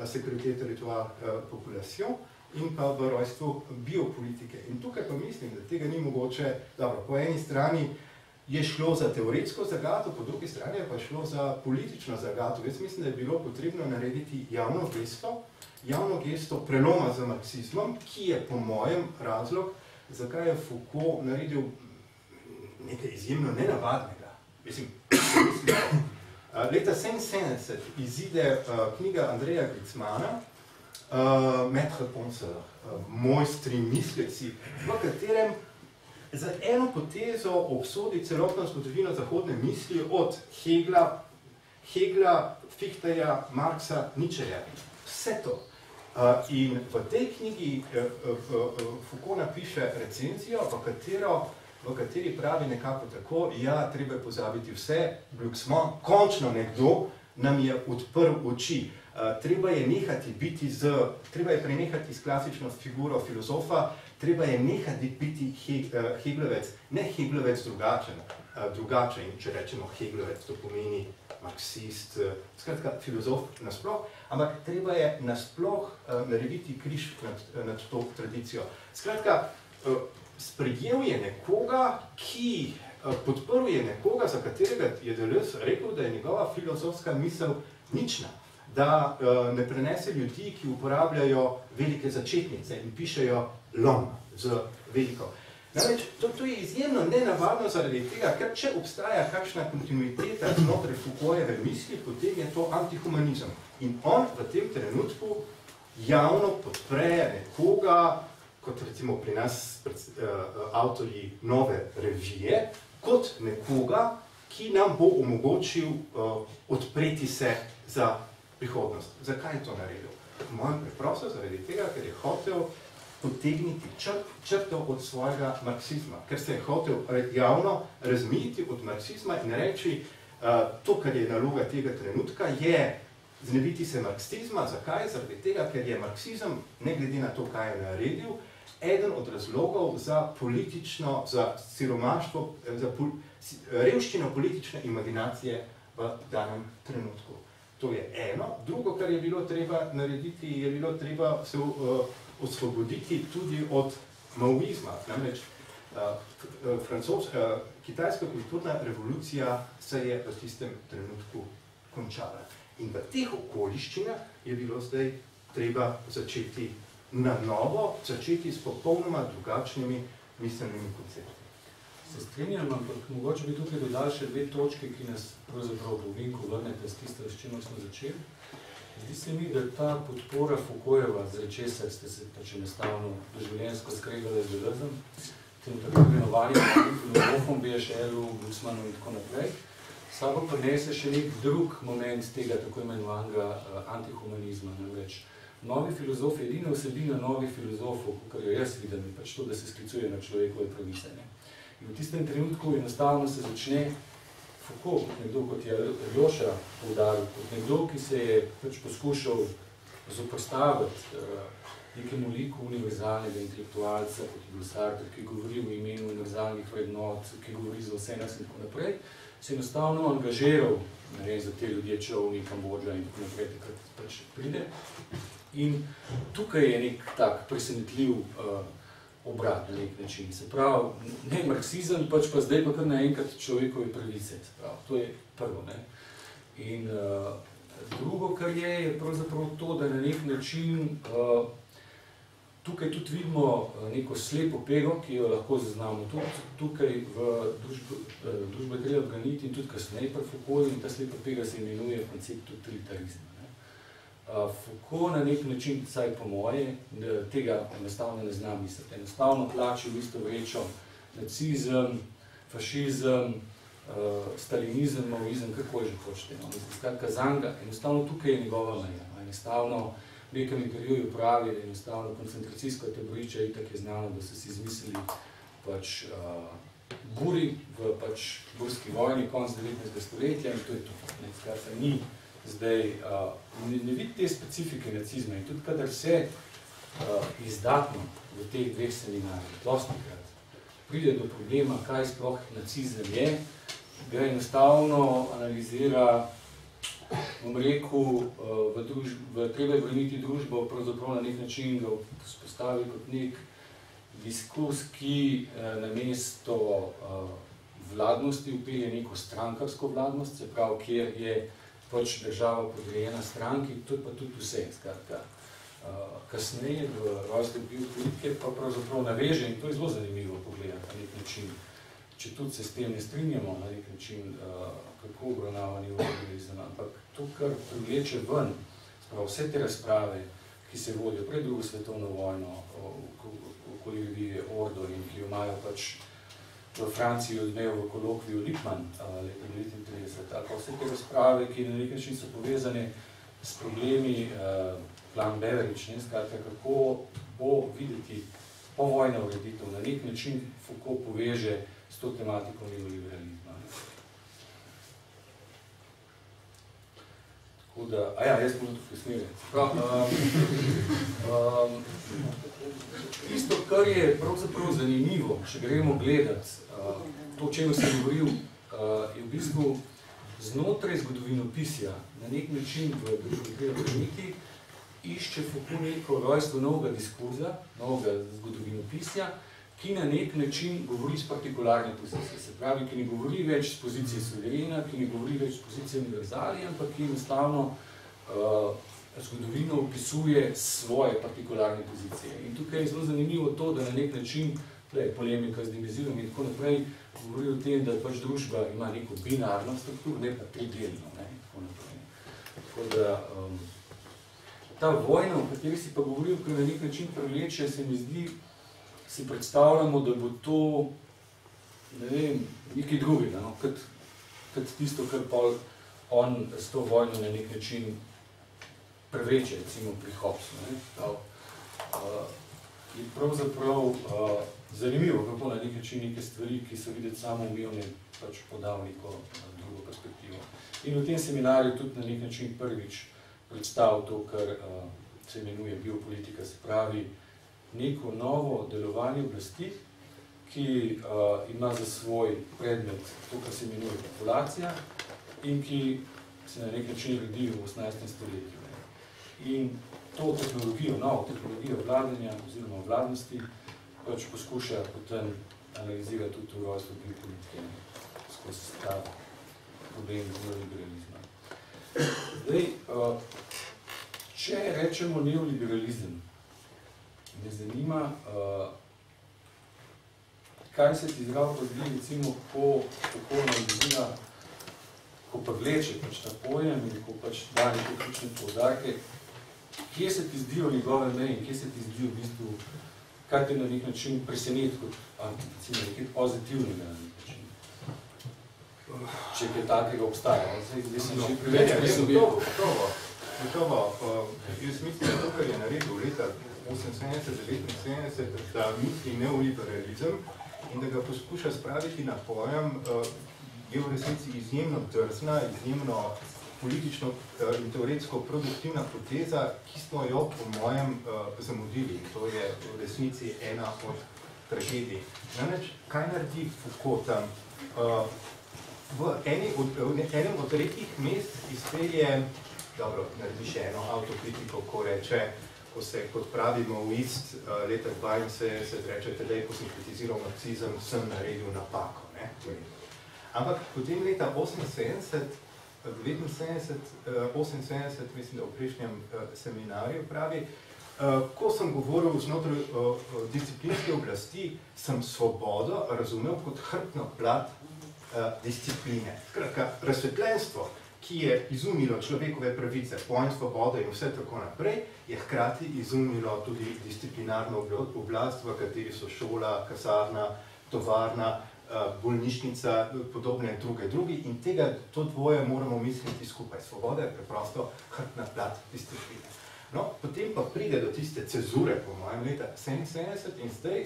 Secrétaire territoire population in pa v rojstvu biopolitike. In tukaj pa mislim, da tega ni mogoče, dobro, po eni strani je šlo za teoretsko zagato, po drugi strani je pa šlo za politično zagato. Jaz mislim, da je bilo potrebno narediti javno gesto preloma z marksizmom, ki je po mojem razlog, zakaj je Foucault naredil nekaj izjemno nenavadnega. Mislim, leta 1977 izide knjiga Andreja Griezmana, Maître penseur, mojstri misleci, v katerem za eno potezo obsodi celotno zgodovino zahodne misli od Hegla, Fichteja, Marxa, Nietzscheja. Vse to. In v tej knjigi Foucault napiše recenzijo, v kateri pravi nekako tako, ja, treba je pozabiti vse, Glucksmann, končno nekdo nam je odprl oči. Treba je prenehati s klasično figuro filozofa, treba je nehati biti Heglovec, ne Heglovec drugačen, in če rečemo Heglovec, to pomeni marksist, skratka filozof nasploh, ampak treba je nasploh narediti križ nad to tradicijo. Skratka, sprejel je nekoga, podprl je nekoga, za katerega je Deleuze rekel, da je njegova filozofska misel nična, da ne prenese ljudi, ki uporabljajo velike začetnice in pišejo lom z veliko. Namreč, to je izjemno nenavadno zaradi tega, ker če obstaja kakšna kontinuiteta znotraj Foucaultove misli, potem je to antihumanizem. In on v tem trenutku javno podpre nekoga, kot recimo pri nas avtorji Nove revije, kot nekoga, ki nam bo omogočil odpreti se za prihodnost. Zakaj je to naredil? V mojem preprosto zaradi tega, ker je hotel potegniti črto od svojega marksizma, ker se je hotel javno razmejiti od marksizma in reči, to, kar je naloga tega trenutka, je znebiti se marksizma. Zakaj? Zaradi tega, ker je marksizem, ne glede na to, kaj je naredil, eden od razlogov za politično, za siromaštvo, za revščino politične imaginacije v danem trenutku. To je eno. Drugo, kar je bilo treba narediti, je bilo treba se osvoboditi tudi od maoizma. Namreč kitajska kulturna revolucija se je v tistem trenutku končala. In v teh okoliščinah je bilo zdaj treba začeti na novo, začeti s popolnoma drugačnimi miselnimi koncepti. Se strinjam, ampak mogoče bi tukaj dodali še dve točke, ki nas pravzaprav v ovinku vrnete s tisto, s čimer smo začeli. Zdi se mi, da ta podpora Foucaultova, zaradi česar ste se pač enostavno doživljenjsko skregali z Deleuzeom, tem tako imenovanim filozofom BHL-u, Glucksmannu in tako naprej, sabo prinese še nek drug moment tega tako imenovanega antihumanizma. Namreč novi filozofi, edina vsebina novih filozofov, kar jo jaz vidim, je pač to, da se sklicuje na človekove pravice. In v tistem trenutku enostavno se začne Foucault, kot nekdo, kot je Aljoša poudaril, kot nekdo, ki se je pač poskušal zoprstaviti nekemu liku univerzalnega intelektualca, kot je bil Sartre, ki govori v imenu univerzalnih vrednot, ki govori za vse nas in tako naprej, se enostavno angažiral, ne vem, za te ljudje Čovni, Kambodža in tako naprej, takrat pač pride. In tukaj je nek tak presenetljiv obrat na nek način. Se pravi, ne marksizem, pač pa zdaj pa kar naenkrat človekove pravice. Se pravi, to je prvo. Ne? In drugo, kar je pravzaprav to, da na nek način tukaj tudi vidimo neko slepo pego, ki jo lahko zaznamo tudi tukaj v družbi treba braniti in tudi kasneje pri Foucaultu, in ta slepa pega se imenuje koncept totalitarizma. Foucault na nek način, vsaj po moje, tega enostavno ne zna misliti. Enostavno tlači v isto vrečo nacizem, fašizem, stalinizem, maoizem, kako že hočete. Skratka, zanga, enostavno tukaj je njegova meja. Enostavno v nekem intervjuju pravi, da enostavno koncentracijsko taborišče itak je znano, da so si izmislili pač buri v pač burski vojni konc 19. stoletja in to je to. Skratka, ni zdaj, ne vidi te specifike nacizma in tudi kadar se izdatno v teh dveh seminarjih, dostikrat, pride do problema, kaj sploh nacizem je, ga enostavno analizira, bom rekel, treba je vrniti družbo, pravzaprav na nek način ga spostavi kot nek diskurs, ki namesto vladnosti upelje neko strankarsko vladnost, se pravi, kjer je pač država podrejena stranki, to je pa tudi vse, skratka. Kasneje v rojstvu biopolitike pa pravzaprav naveže in to je zelo zanimivo pogledati na nek način. Če tudi se s tem ne strinjamo na nek način, kako obravnavani neoliberalizem, ampak to, kar privleče ven, sprav vse te razprave, ki se vodijo pred drugo svetovno vojno, okoli revije Ordo in ki jo imajo pač v Franciji odmev v kolokviju Lippmann leta 1939, tako vse te razprave, ki na nek način so povezane s problemi Plan Beveridge, skratka, kako bo videti povojna ureditev, na nek način Foucault poveže s to tematiko neoliberalizma. Tako da, jaz bom tukaj smeril. Tisto, kar je pravzaprav zanimivo, če gremo gledati, to, o čem sem govoril, je v bistvu znotraj zgodovinopisja, na nek način v družbi išče Foucault neko rojstvo novega diskurza, novega zgodovinopisja, ki na nek način govori z partikularne pozicije. Se pravi, ki ne govori več z pozicije suverena, ki ne govori več z pozicije univerzali, ampak ki enostavno zgodovino opisuje svoje partikularne pozicije. In tukaj je zelo zanimivo to, da na nek način, polemika z dimenzijom in tako naprej, govori o tem, da pač družba ima neko binarno strukturo, ne pa tridelno. Tako naprej. Tako da, ta vojna, o kateri si pa govoril, ki na nek način privleče, se mi zdi, si predstavljamo, da bo to, ne vem, nekaj drugega, no? Kot tisto, kar pa on s to vojno na nek način preveče, recimo pri Hobbesu. Je pravzaprav zanimivo, kako na nek način neke stvari, ki so videti samoumevne, pač podal neko drugo perspektivo. In v tem seminarju tudi na nek način prvič predstavil to, kar se imenuje biopolitika, se pravi neko novo delovanje oblasti, ki ima za svoj predmet to, kar se imenuje populacija in ki se na nek način rodi v 18. stoletju. In to tehnologijo, novo tehnologijo vladanja oziroma vladnosti pač poskuša potem analizirati tudi v rojstvu biopolitike skozi ta problem neoliberalizma. Zdaj, če rečemo neoliberalizem, me zanima, kaj se ti zdravo pozdi, recimo, kako analizira, ko pa vleče pač ta pojem in ko pač da neke ključne poudarke, kje se ti zdijo njegove meje in kje se ti zdijo v bistvu, kaj te na nek način preseneti kot nekaj pozitivnega na nek način. Če kaj takega obstaja. Zdaj sem že preveč prisobil. Gotovo, jaz mislim, da to, kar je naredil leta 1978, da misli neoliberalizem in da ga poskuša spraviti na pojem, je v resnici izjemno drzna, izjemno politično in teoretsko produktivna poteza, ki smo jo po mojem zamudili. To je v resnici ena od tragedij. Namreč, kaj naredi Foucault tam? V enem od redkih mest izpelje, dobro, naredi še eno avtokritiko, ko reče, ko se, kot pravimo v ist leta 72, rečete, da je, ko sem kritiziral nacizem, sem naredil napako. Ne? Ampak potem leta 78, 78, mislim, da v prejšnjem seminarju pravi, ko sem govoril znotraj disciplinske oblasti, sem svobodo razumel kot hrbtno plat discipline. Skratka, razsvetljenstvo, ki je izumilo človekove pravice, pojem svobode in vse tako naprej, je hkrati izumilo tudi disciplinarno oblast, v kateri so šola, kasarna, tovarna, bolnišnica, podobne drugi in to dvoje moramo misliti skupaj. Svoboda je preprosto hrbtna plat discipline. No, potem pa pride do tiste cezure, po mojem, leta 77 in zdaj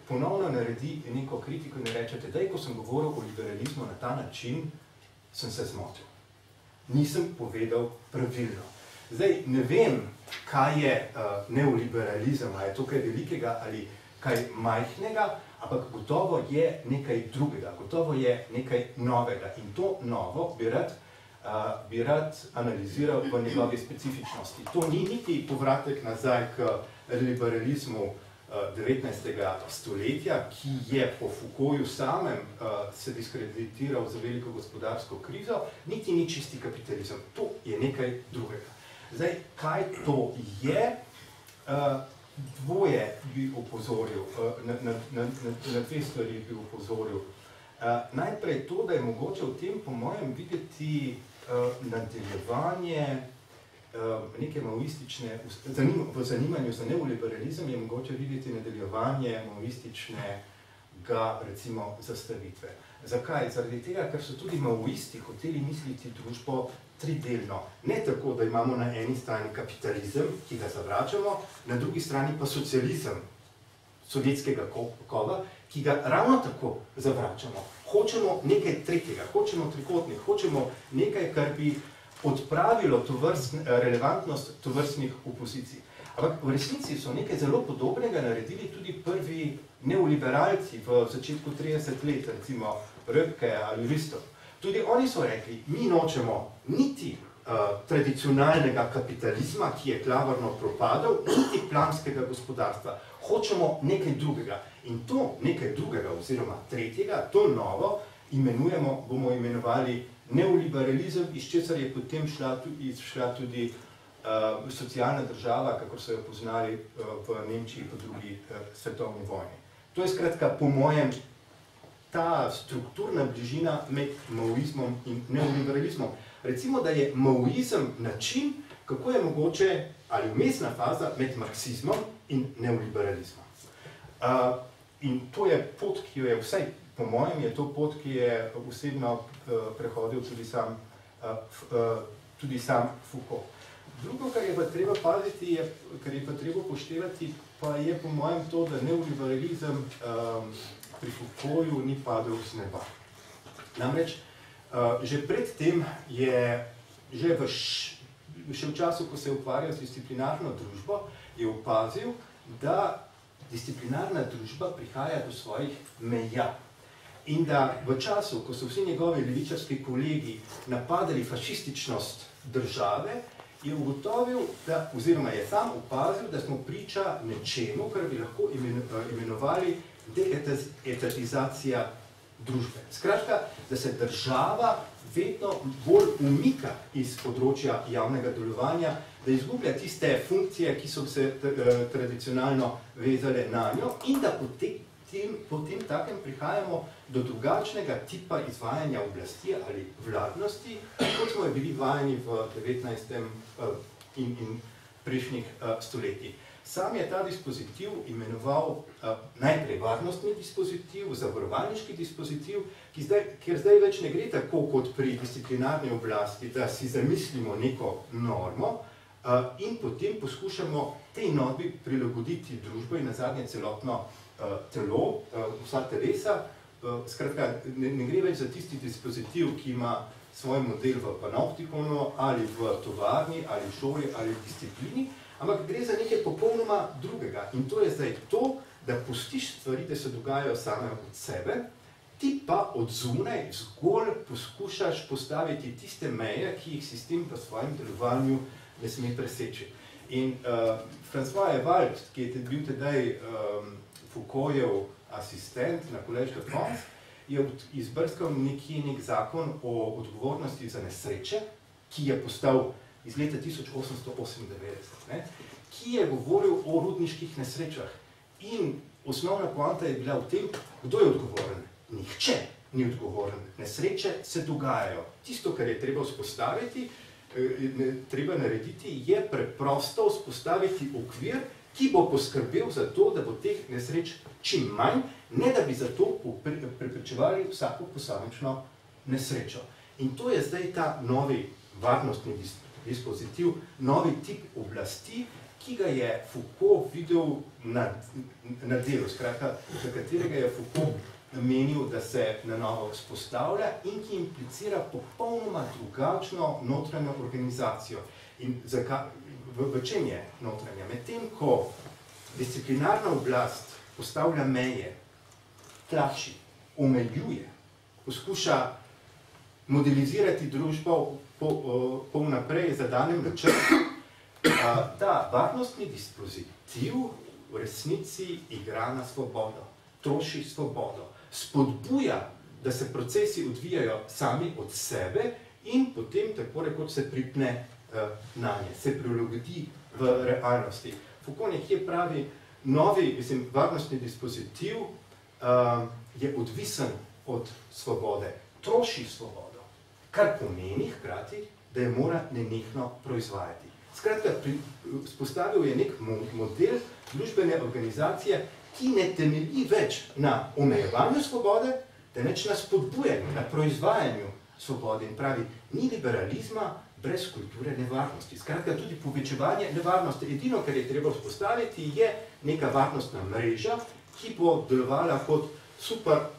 ponovno naredi neko kritiko in rečete, da ko sem govoril o liberalizmu na ta način, sem se zmotil. Nisem povedal pravilno. Zdaj, ne vem, kaj je neoliberalizem, ali je to kaj velikega ali kaj majhnega, ampak gotovo je nekaj drugega, gotovo je nekaj novega. In to novo bi rad analiziral v njegovi specifičnosti. To ni niti povratek nazaj k liberalizmu 19. stoletja, ki je po Foucaultu samem se diskreditiral za veliko gospodarsko krizo, niti ni čisti kapitalizem. To je nekaj drugega. Zdaj, kaj to je? Dvoje bi opozoril, na dve stvari bi opozoril. Najprej to, da je mogoče v tem, po mojem, videti nadaljevanje neke maoistične, v zanimanju za neoliberalizem je mogoče videti nadaljevanje maoističnega, recimo, zastavitve. Zakaj? Zaradi tega, ker so tudi maoisti hoteli misliti družbo tridelno. Ne tako, da imamo na eni strani kapitalizem, ki ga zavračamo, na drugi strani pa socializem sovjetskega kova, ki ga ravno tako zavračamo. Hočemo nekaj tretjega, hočemo trikotnik, hočemo nekaj, kar bi odpravilo relevantnost tovrstnih opozicij. Ampak v resnici so nekaj zelo podobnega naredili tudi prvi neoliberalci v začetku 30 let, recimo Röpke ali Ristov. Tudi oni so rekli, mi nočemo niti tradicionalnega kapitalizma, ki je klavrno propadal, niti planskega gospodarstva. Hočemo nekaj drugega. In to nekaj drugega oziroma tretjega, to novo, bomo imenovali neoliberalizem, iz česar je potem šla tudi socialna država, kakor so jo poznali v Nemčiji po drugi svetovni vojni. To je skratka, po mojem, ta strukturna bližina med maoizmom in neoliberalizmom. Recimo, da je maoizem način, kako je mogoče, ali vmesna faza med marksizmom in neoliberalizmom. In to je pot, ki jo je vsaj, po mojem, je to pot, ki je osebno prehodil tudi sam Foucault. Drugo, kar je pa treba paziti, kar je pa treba upoštevati, pa je po mojem to, da neoliberalizem pri Foucaultu ni padel z neba. Namreč, že predtem je, še v času, ko se je ukvarjal z disciplinarno družbo, je opazil, da disciplinarna družba prihaja do svojih meja. In da v času, ko so vsi njegovi levičarski kolegi napadali fašističnost države, je ugotovil, oziroma je sam opazil, da smo priča nečemu, kar bi lahko imenovali deetatizacija družbe. Skratka, da se država vedno bolj umika iz področja javnega delovanja, da izgublja tiste funkcije, ki so se tradicionalno vezale na njo in da potem takem prihajamo do drugačnega tipa izvajanja oblasti ali vladnosti, kot smo bili vajeni v 19. in prejšnjih stoletjih. Sam je ta dispozitiv imenoval najprej varnostni dispozitiv, zavarovalniški dispozitiv, kjer zdaj več ne gre tako kot pri disciplinarni oblasti, da si zamislimo neko normo in potem poskušamo tej normi prilagoditi družbo in nazadnje celotno telo, vsa telesa. Skratka, ne gre več za tisti dispozitiv, ki ima svoj model v panoptikonu ali v tovarni ali v šoli ali v disciplini, ampak gre za nekaj popolnoma drugega. In to je zdaj to, da pustiš stvari, da se dogajajo same od sebe, ti pa od zunaj zgolj poskušaš postaviti tiste meje, ki jih sistem v svojem delovanju ne sme preseči. In François Evald, ki je bil tedaj Foucaultjev asistent na Collège de France, je izbrskal nek zakon o odgovornosti za nesreče, ki je postal iz leta 1898, ki je govoril o rudniških nesrečah. In osnovna poanta je bila v tem, kdo je odgovoren. Nihče ni odgovoren. Nesreče se dogajajo. Tisto, kar je treba vzpostaviti, treba narediti, je preprosto vzpostaviti okvir, ki bo poskrbel za to, da bo teh nesreč čim manj, ne da bi za to preprečevali vsako posamično nesrečo. In to je zdaj ta novi varnostni dispozitiv, novi tip oblasti, ki ki ga je Foucault videl na delu, skratka, za katerega je Foucault menil, da se na novo vzpostavlja in ki implicira popolnoma drugačno notranjo organizacijo. In v čem je notranja? Medtem, ko disciplinarna oblast postavlja meje, tlači, omejuje, poskuša modelizirati družbo po vnaprej zadanem načrtu, ta varnostni dispozitiv v resnici igra na svobodo, troši svobodo, spodbuja, da se procesi odvijajo sami od sebe in potem tako rekoč se pripne na nje, se prilagodi v realnosti. Foucault nekje pravi, novi, varnostni dispozitiv je odvisen od svobode, troši svobodo, kar pomeni hkrati, da je mora nenehno proizvajati. Skratka, spostavil je nek model družbene organizacije, ki ne temelji več na omejevanju svobode, temveč na spodbujanju, na proizvajanju svobode. In pravi, ni liberalizma brez kulture nevarnosti. Skratka, tudi povečevanje nevarnosti. Edino, kar je treba vzpostaviti, je neka varnostna mreža, ki bo delovala kot super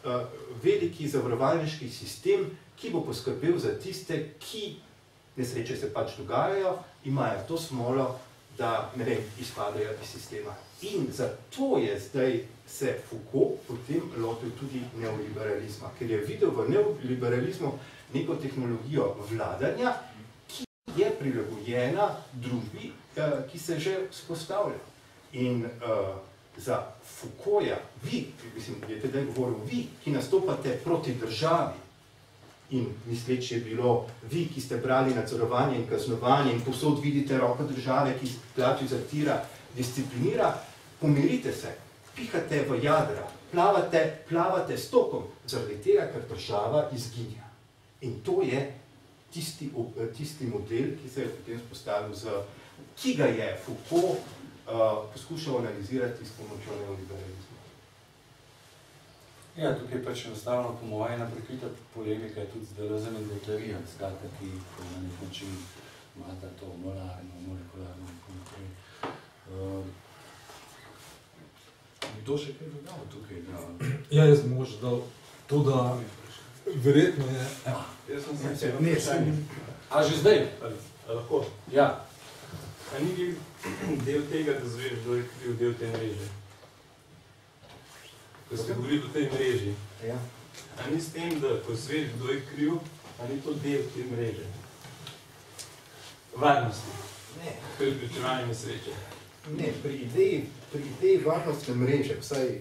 veliki zavarovalniški sistem, ki bo poskrbel za tiste, ki nesreče se pač dogajajo, imajo to smolo, da izpadajo iz sistema. In zato je zdaj se Foucault potem lotil tudi neoliberalizma, ker je videl v neoliberalizmu neko tehnologijo vladanja, ki je prilagojena družbi, ki se že vzpostavlja. In za Foucaulta, vi, je tedaj govoril, vi, ki nastopate proti državi, in misleč je bilo, vi, ki ste brali nadzorovanje in kaznovanje in povsod vidite roko države, ki plači zatira, disciplinira, pomirite se, pihate v jadra, plavate s tokom, zaradi tega, ker država izginja. In to je tisti model, ki se je potem spostavil, ki ga je Foucault poskušal analizirati s pomočjo neoliberalizma. Ja, tukaj pač enostavno po moje ena prekrita polemika je tudi z delozem in baterija, skratka, ki na nek način imata to molarno, molekularno in tako naprej. Kdo še kaj dodal tukaj? Ja, jaz bi možda dal to, da verjetno je... Jaz sem se vprašanje. A že zdaj? Lahko? Ja. A ni del tega, da zveš, kdo je kriv del te mreže? Ko ste govorili o tej mreži, a ni s tem, da ko zveš, kdo je kriv, a ni to del te mreže? Varnosti. Ne. Preprečevanje nesreče. Ne, pri ideji varnostne mreže, vsaj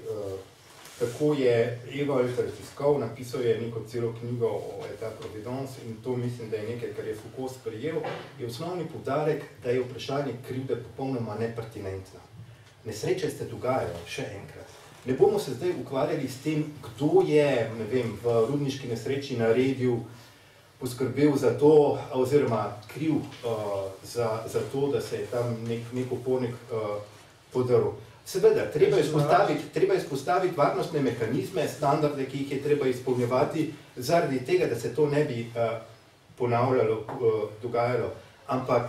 tako je Eva Tiskov napisal je neko celo knjigo o Etat Providence in to mislim, da je nekaj, kar je Foucault sprejel, je osnovni poudarek, da je vprašanje krivde popolnoma nepertinentno. Nesreče se dogajajo, še enkrat. Ne bomo se zdaj ukvarjali s tem, kdo je, ne vem, v rudniški nesreči naredil, poskrbel za to, oziroma kriv za to, da se je tam nek upornik podaril. Seveda, treba izpostaviti varnostne mehanizme, standarde, ki jih je treba izpolnjevati, zaradi tega, da se to ne bi ponavljalo, dogajalo. Ampak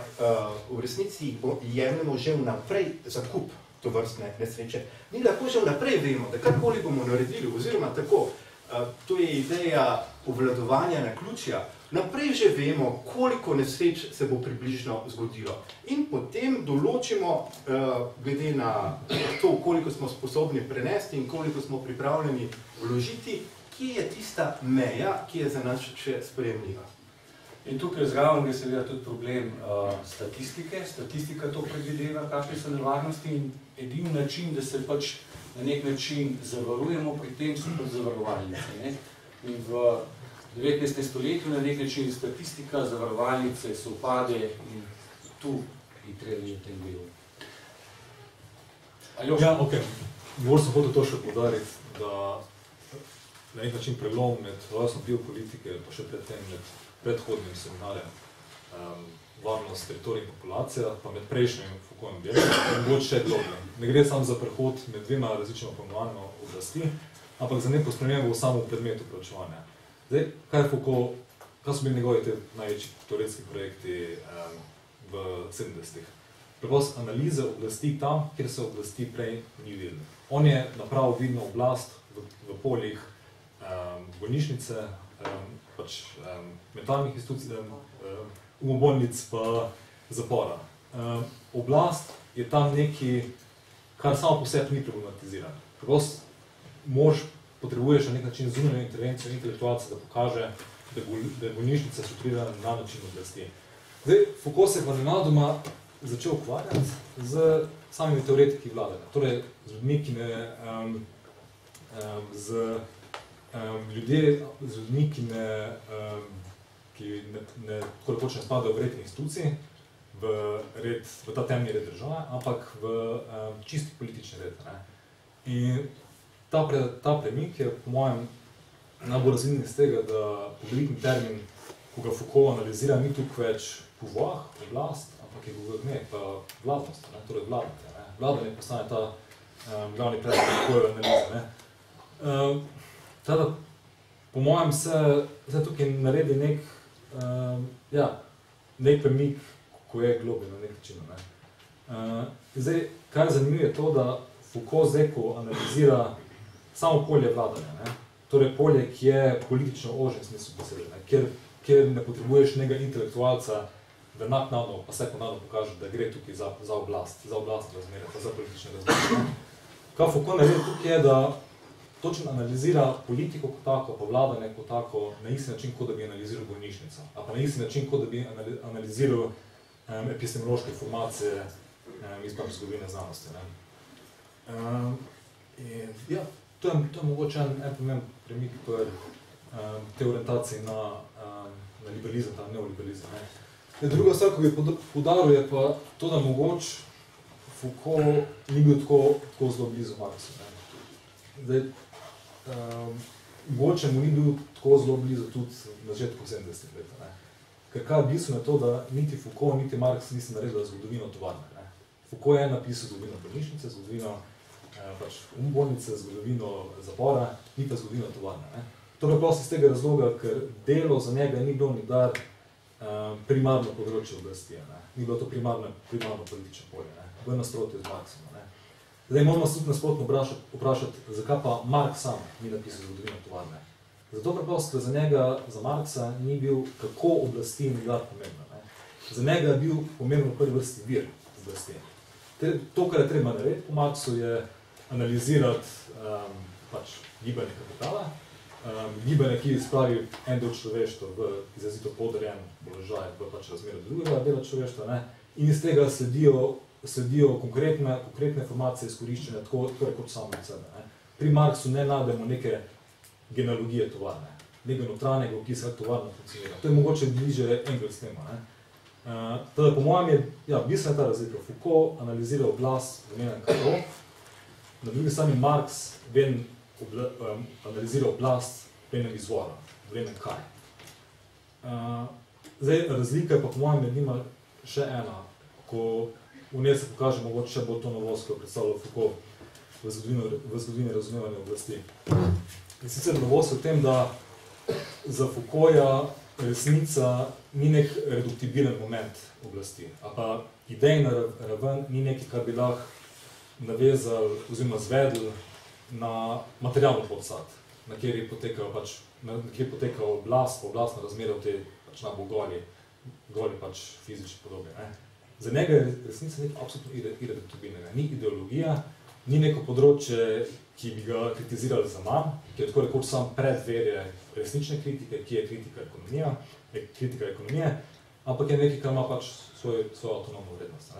v resnici jemljemo že vnaprej zakup tovrstne nesreče. Mi lahko že vnaprej vemo, da karkoli bomo naredili, oziroma tako, to je ideja obvladovanja naključja, naprej že vemo, koliko nesreč se bo približno zgodilo. In potem določimo, glede na to, koliko smo sposobni prenesti in koliko smo pripravljeni vložiti, kje je tista meja, ki je za nas še sprejemljiva. In tukaj zraven je seveda tudi problem statistike. Statistika to predvideva, kakšne so nevarnosti in edini način, da se pač na nek način zavarujemo, pri tem so pač zavarovalnice. In v 19. stoletju na nek način statistika, zavarovalnice se upade in tu je treba v tem delu. Ja, ok. Moram sem hotel to še poudariti, da na nek način prelom med vlastno biopolitike, pa še predtem med predhodnim seminarjem varnost, teritorij in populacija, pa med prejšnjim Foucaultovim delom, in bo še globlje. Ne gre samo za prehod med dvema različnima pojmovanjima oblasti, ampak za neko spremembo v samem predmetu preučevanja. Zdaj, kaj je Foucault, kaj so bili njegovi te največji teoretski projekti v 70-ih? preprosto analize oblasti tam, kjer se oblasti prej ni videli. On je napravil vidno oblast v poljih bolnišnice, mentalnih institucij, umobolnic pa zapora. Oblast je tam nekaj, kar samo po sebi ni problematizirano. Preprosto potrebuješ na nek način zunanjo intervencijo intelektualca, da pokaže, da je bolnišnica strukturirana na način oblasti. Zdaj, Foucault se je pa nenadoma začel ukvarjati z samimi teoretiki vladanja, torej z ljudmi, ki ne tako rekoč ne spadajo v red institucij, v ta temni red države, ampak v čisti politični red. Ne. In ta premik je po mojem najbolj razvidni iz tega, da poglavitni termin, ko ga Foucault analizira, ni tukaj več pouvoir, oblast, ampak je govorne, pa vladnost, ne, torej vladanje. Ne. Vladanje postane ta glavni predmet Foucaultove analize. Ne. Teda, po mojem se tukaj naredi nek premik, ko je globi na nek način. Ne. Zdaj, kar zanimivo je to, da Foucault zdaj, ko analizira samo polje vladanja, ne. Torej polje, ki je politično ožen smislu besede, kjer ne potrebuješ nekega intelektualca, da naknadno, pa sekundarno pokaže, da gre tukaj za oblast razmere, pa za politične razmere. Kaj Foucault naredi tukaj je, da točno analizira politiko kot tako, pa vladanje kot tako, na isti način, kot da bi analiziral bolnišnico, a pa na isti način, kot da bi analiziral epistemološke formacije iz zgodovine znanosti. To je mogoče en pomemben premik te orientacije na liberalizem, ta neoliberalizem. Druga stvar, ko bi poudaril, je pa to, da mogoče Foucault ni bil tako zelo blizu Marxu. Zdaj, mogoče mu ni bil tako zelo blizu tudi na začetku 70 let. Ker kaj je bistveno je to, da niti Foucault, niti Marx nisi naredila zgodovino tovarne. Foucault je napisal zgodovino bolnišnice, zgodovino umobolnice, zgodovino zapora, ni pa zgodovino tovarne. To je prosto iz tega razloga, ker delo za njega ni bilo nikdar primarno področje oblasti. Ni bilo to primarno politično polje. Bilo je nasprotje z Marxom. Zdaj moramo se tudi nasprotno vprašati, zakaj pa Marx sam ni napisal zgodovino tovarne. Zato preprosto, za njega, za Marxa, ni bil kako oblasti nikdar pomembna. Za njega je bil pomemben v prvi vrsti vir oblasti. To, kar je treba narediti po Marxu, je analizirati gibanje kapitala, gibanje, ki spravi en del človeštva v izrazito podrejen položaj v razmeru drugega dela človeštva, in iz tega sledijo konkretne informacije izkoriščene tako kot samo od sebe. Pri Marxu ne najdemo neke genealogije tovarne, nekaj notranjega opisa, kako tovarna funkcionira. To je mogoče bliže Engels tema. Teda, po mojem je bistvena ta razlika. Foucault analizira oblast v njenem kako, na drugi strani Marx analizira oblast v njenem izvoru, v njenem kaj. Zdaj, razlika je pa po mojem med njima še ena, ko v njej se pokaže, mogoče še bo to novost, ko je predstavljal Foucault v zgodovini razumevanja oblasti. In sicer novost v tem, da za Foucaulta resnica ni nek reduktibilen moment oblasti, a pa idejna raven ni nekaj, kar bi lahko navezal oziroma zvedel na materialno podstat, na kjer je potekala oblast, pa oblastna razmera v tej najbolj goli fizični podobi. Za njega je resnica nekaj absolutno irreduktibilnega. Ni ideologija, ni neko področje, ki bi ga kritizirali za manj, ki je tako rekoč sam predverje resnične kritike, ki je kritika ekonomije, ampak je nekaj, kar ima svojo avtonomno vrednost.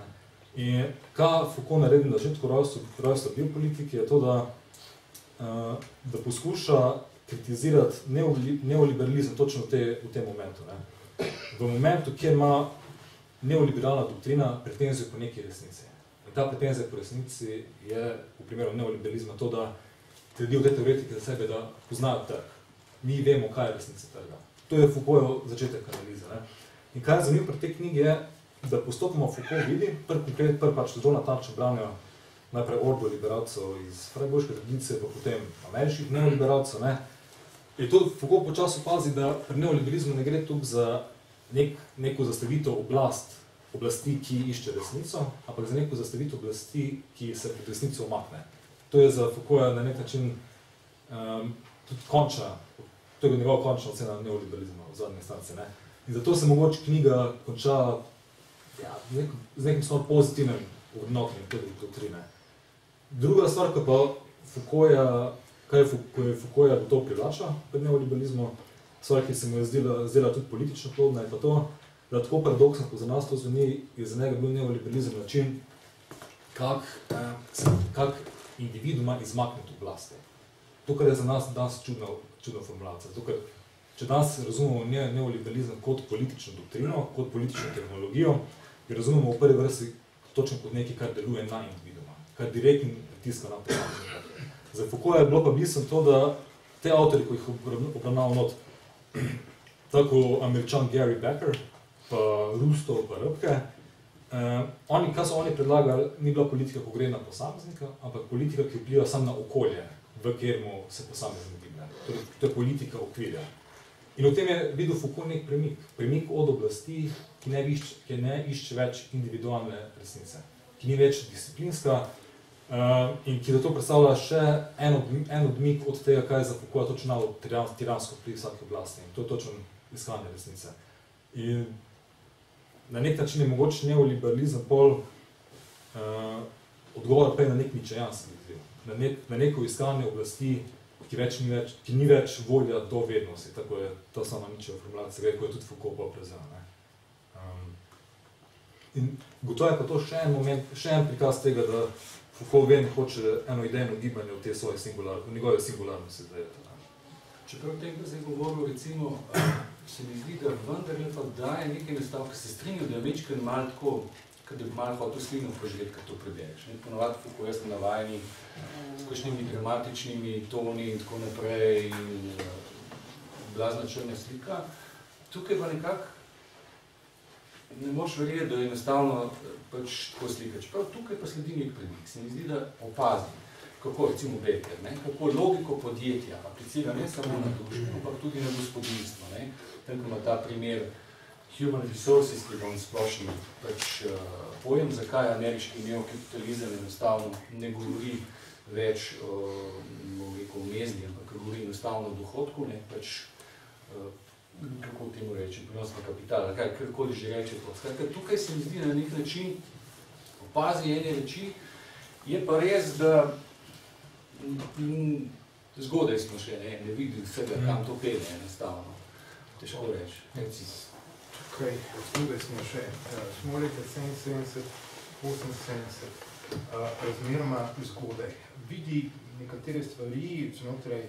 In kaj Foucault naredi na začetku rojstva biopolitike, je to, da poskuša kritizirati neoliberalizem točno v tem momentu. V momentu, kjer ima neoliberalna doktrina pretenzijo po neki resnici. In ta pretenzija po resnici je v primeru neoliberalizma to, da trdijo te teoretike za sebe, da poznajo trg. Mi vemo, kaj je resnica trga. To je Foucaultov začetek analize. In kaj je zanimivo pri tej knjigi je, da postopoma Foucault vidi, zelo natančno branijo najprej ordo liberalcev iz frajburške tradicije, pa potem ameriških neoliberalcev. Je to Foucault počasi opazi, da pri neoliberalizmu ne gre tukaj za neko zastavitev oblasti, ki išče resnico, ampak za neko zastavitev oblasti, ki se pred resnico umakne. To je za Foucaulta na nek način tudi to je njegova končna ocena neoliberalizma v zadnje instance. Ne? In zato se mogoče knjiga konča z nekim samo pozitivnim odnotenjem te doktrine. Druga stvar, ko pa Foucaulta do to privlača pred neoliberalizmom, stvar, ki se mu je zdela tudi politično plodna, je pa to, da tako paradoksno, ko za nas to zveni, je za njega bil neoliberalizem način, kak individuma izmakniti oblasti. To, kar je za nas danes čudna formulacija. Zato, ker če danes razumemo neoliberalizem kot politično doktrino, kot politično tehnologijo, jo razumemo v prvi vrsti točno kot nekaj, kar deluje na individuma, kar direktno pritiska na posameznika. Za Foucaulta je bilo pa bistveno to, da te avtorji, ko jih obravnaval not, tako Američan Gary Becker, pa Rusto, pa Röpke, kaj so oni predlagali, ni bila politika, ko gre na posameznika, ampak politika, ki vpliva samo na okolje, v kateremu se posameznik giblje. Torej, to je politika okvirja. In v tem je videl Foucault nek premik od oblasti, ki ne išče več individualne resnice, ki ni več disciplinska in ki zato predstavlja še en odmik od tega, kaj je za Foucaulta točno tiransko pri vsaki oblasti. In to je točno iskanje resnice. In na nek način je mogoče neoliberalizem pol odgovor pa je na nek ničejanski izziv. Na neko iskanje oblasti, ki ni več volja do vednosti, tako je to sama Ničeva formulacija, ko je tudi Foucault pa prevzel. In gotovo je pa to še en prikaz tega, da Foucault vedno hoče eno idejno gibanje v njegove singularnosti zdajeti. Čeprav tega zdaj govoril, recimo, se mi zdi, da vendarle pa daje nekaj nastavke, se strinjal, da je večkrat malo tako, da bi malo hotel slino poživeti, kad to prebereš. Ponovadi Foucault jaz sem navajeni s kakšnimi dramatičnimi toni in tako naprej in blazna črna slika. Tukaj pa nekako ne moš verjeti, da je enostavno pač tako slika. Čeprav tukaj pa sledi nek premik. Se mi zdi, da opazim, kako recimo Becker, kako logiko podjetja aplicira ne samo na družbo, ampak tudi na gospodinstvo. Tam, ko ima ta primer human resources, ki bom splošni pojem, zakaj ameriški neokapitalizem enostavno ne govori več o mezdi, ampak govori enostavno o dohodku, kako temu reči, prenosno kapitala, karkoli že reče to. Skratka, tukaj se mi zdi na nek način opazi ene reči, je pa res, da zgodaj smo še ne videli vsega, kam to pele enostavno. Težko reči. Tukaj, zgodaj smo še, smo leta 77, 78, razmeroma zgodaj. Vidi nekatere stvari znotraj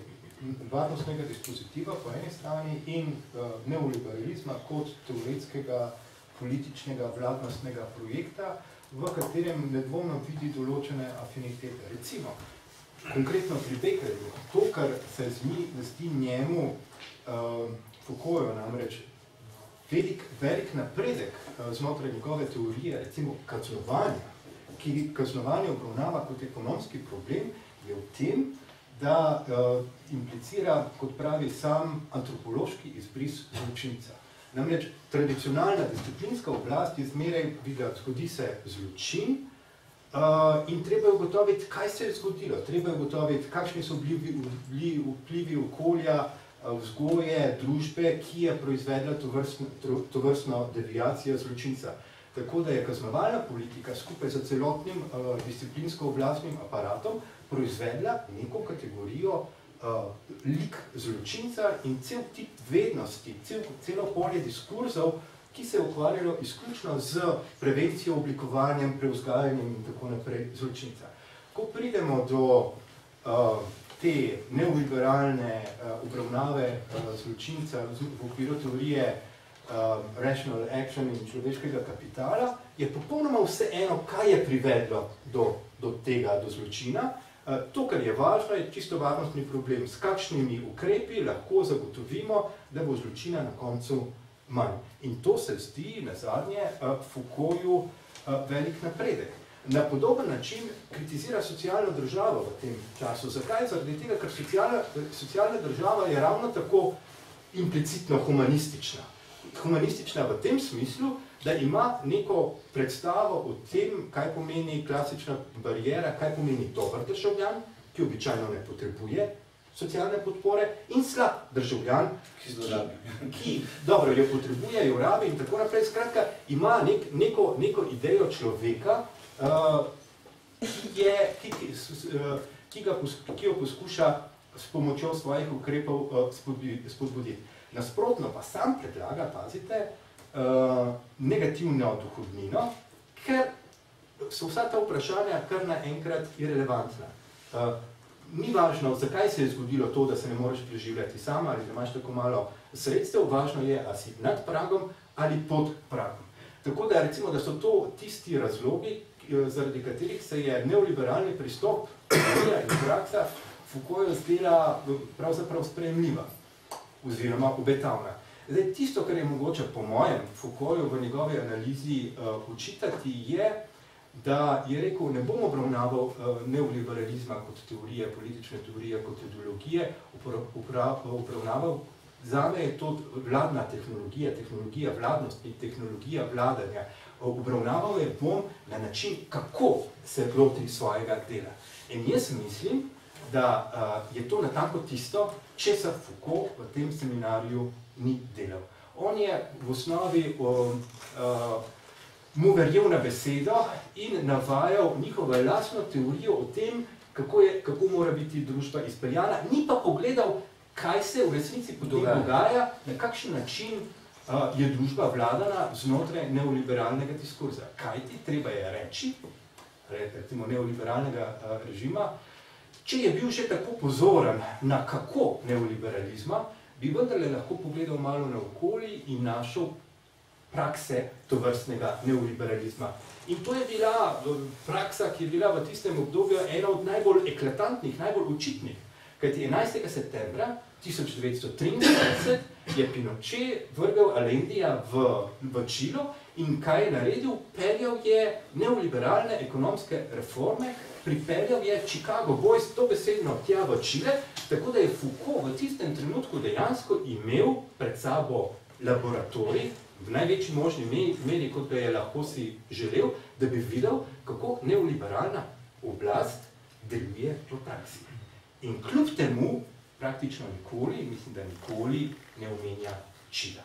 varnostnega dispozitiva po eni strani in neoliberalizma kot teoretskega, političnega, vladnostnega projekta, v katerem nedvomno vidi določene afinitete. Recimo, konkretno pri Beckerju, to, kar se zdi njemu, Foucaultu namreč, velik napredek znotraj njegove teorije, recimo kaznovanja, ki kaznovanje obravnava kot ekonomski problem, je v tem, da implicira, kot pravi sam, antropološki izbris zločinca. Namreč tradicionalna disciplinska oblast je zmeraj videla, zgodi se zločin in treba je ugotoviti, kaj se je zgodilo. Treba je ugotoviti, kakšni so bili vplivi okolja, vzgoje, družbe, ki je proizvedla tovrstno deviacijo zločinca. Tako da je kaznovalna politika skupaj z celotnim disciplinsko-oblastnim aparatom proizvedla neko kategorijo lik zločinca in cel tip vednosti, celo polje diskurzov, ki se je ukvarjalo izključno z prevencijo, oblikovanjem, prevzgajanjem in tako naprej zločinca. Ko pridemo do te neoliberalne obravnave zločinca v okviru teorije rational action in človeškega kapitala, je popolnoma vseeno, kaj je privedlo do tega, do zločina. To, kar je važno, je čisto varnostni problem. S kakšnimi ukrepi lahko zagotovimo, da bo zločina na koncu manj. In to se zdi, nazadnje, Foucaultu velik napredek. Na podoben način kritizira socialno državo v tem času. Zakaj? Zaradi tega, ker socialna država je ravno tako implicitno humanistična. humanistična v tem smislu, da ima neko predstavo o tem, kaj pomeni klasična barijera, kaj pomeni dober državljan, ki običajno ne potrebuje socialne podpore, in slab državljan, ki dobro jo potrebuje, jo rabi in tako naprej. Skratka, ima neko idejo človeka, ki jo poskuša s pomočjo svojih ukrepov spodbuditi. Nasprotno pa sam predlaga, pazite, negativno dohodnino, ker so vsa ta vprašanja kar naenkrat irelevantna. Ni važno, zakaj se je zgodilo to, da se ne moreš preživljati sama ali da imaš tako malo sredstev, važno je, ali si nad pragom ali pod pragom. Tako da recimo, da so to tisti razlogi, zaradi katerih se je neoliberalni pristop in praksa Foucaulta zdela pravzaprav sprejemljiva oziroma obetavna. Zdaj, tisto, kar je mogoče po mojem Foucaultu v njegovi analizi učitati, je, da je rekel, ne bom obravnaval neoliberalizma kot teorije, politične teorije, kot ideologije, obravnaval, zame je to vladna tehnologija, tehnologija vladnosti, tehnologija vladanja. Obravnaval je bom na način, kako se loti svojega dela. In jaz mislim, da je to natanko tisto, česar Foucault v tem seminarju ni delal. On je v osnovi mu verjel na besedo in navajal njihovo lastno teorijo o tem, kako mora biti družba izpeljana, ni pa pogledal, kaj se v resnici potem dogaja, na kakšen način je družba vladana znotraj neoliberalnega diskurza. Kaj ti treba je reči, recimo neoliberalnega režima, če je bil že tako pozoren na kako neoliberalizma, bi vendarle lahko pogledal malo naokoli in našel prakse tovrstnega neoliberalizma. In to je bila praksa, ki je bila v tistem obdobju ena od najbolj eklatantnih, najbolj očitnih. Kajti 11. septembra 1933 je Pinochet vrgel Allendija v Čilo in kaj je naredil? Peljal je neoliberalne ekonomske reforme, pripeljal je Chicago Boys dobesedno tja v Čile, tako da je Foucault v tistem trenutku dejansko imel pred sabo laboratorij, v največji možni meri, kot ga je lahko si želel, da bi videl, kako neoliberalna oblast deluje v praksi. In kljub temu praktično nikoli, mislim, da nikoli ne omenja Čila.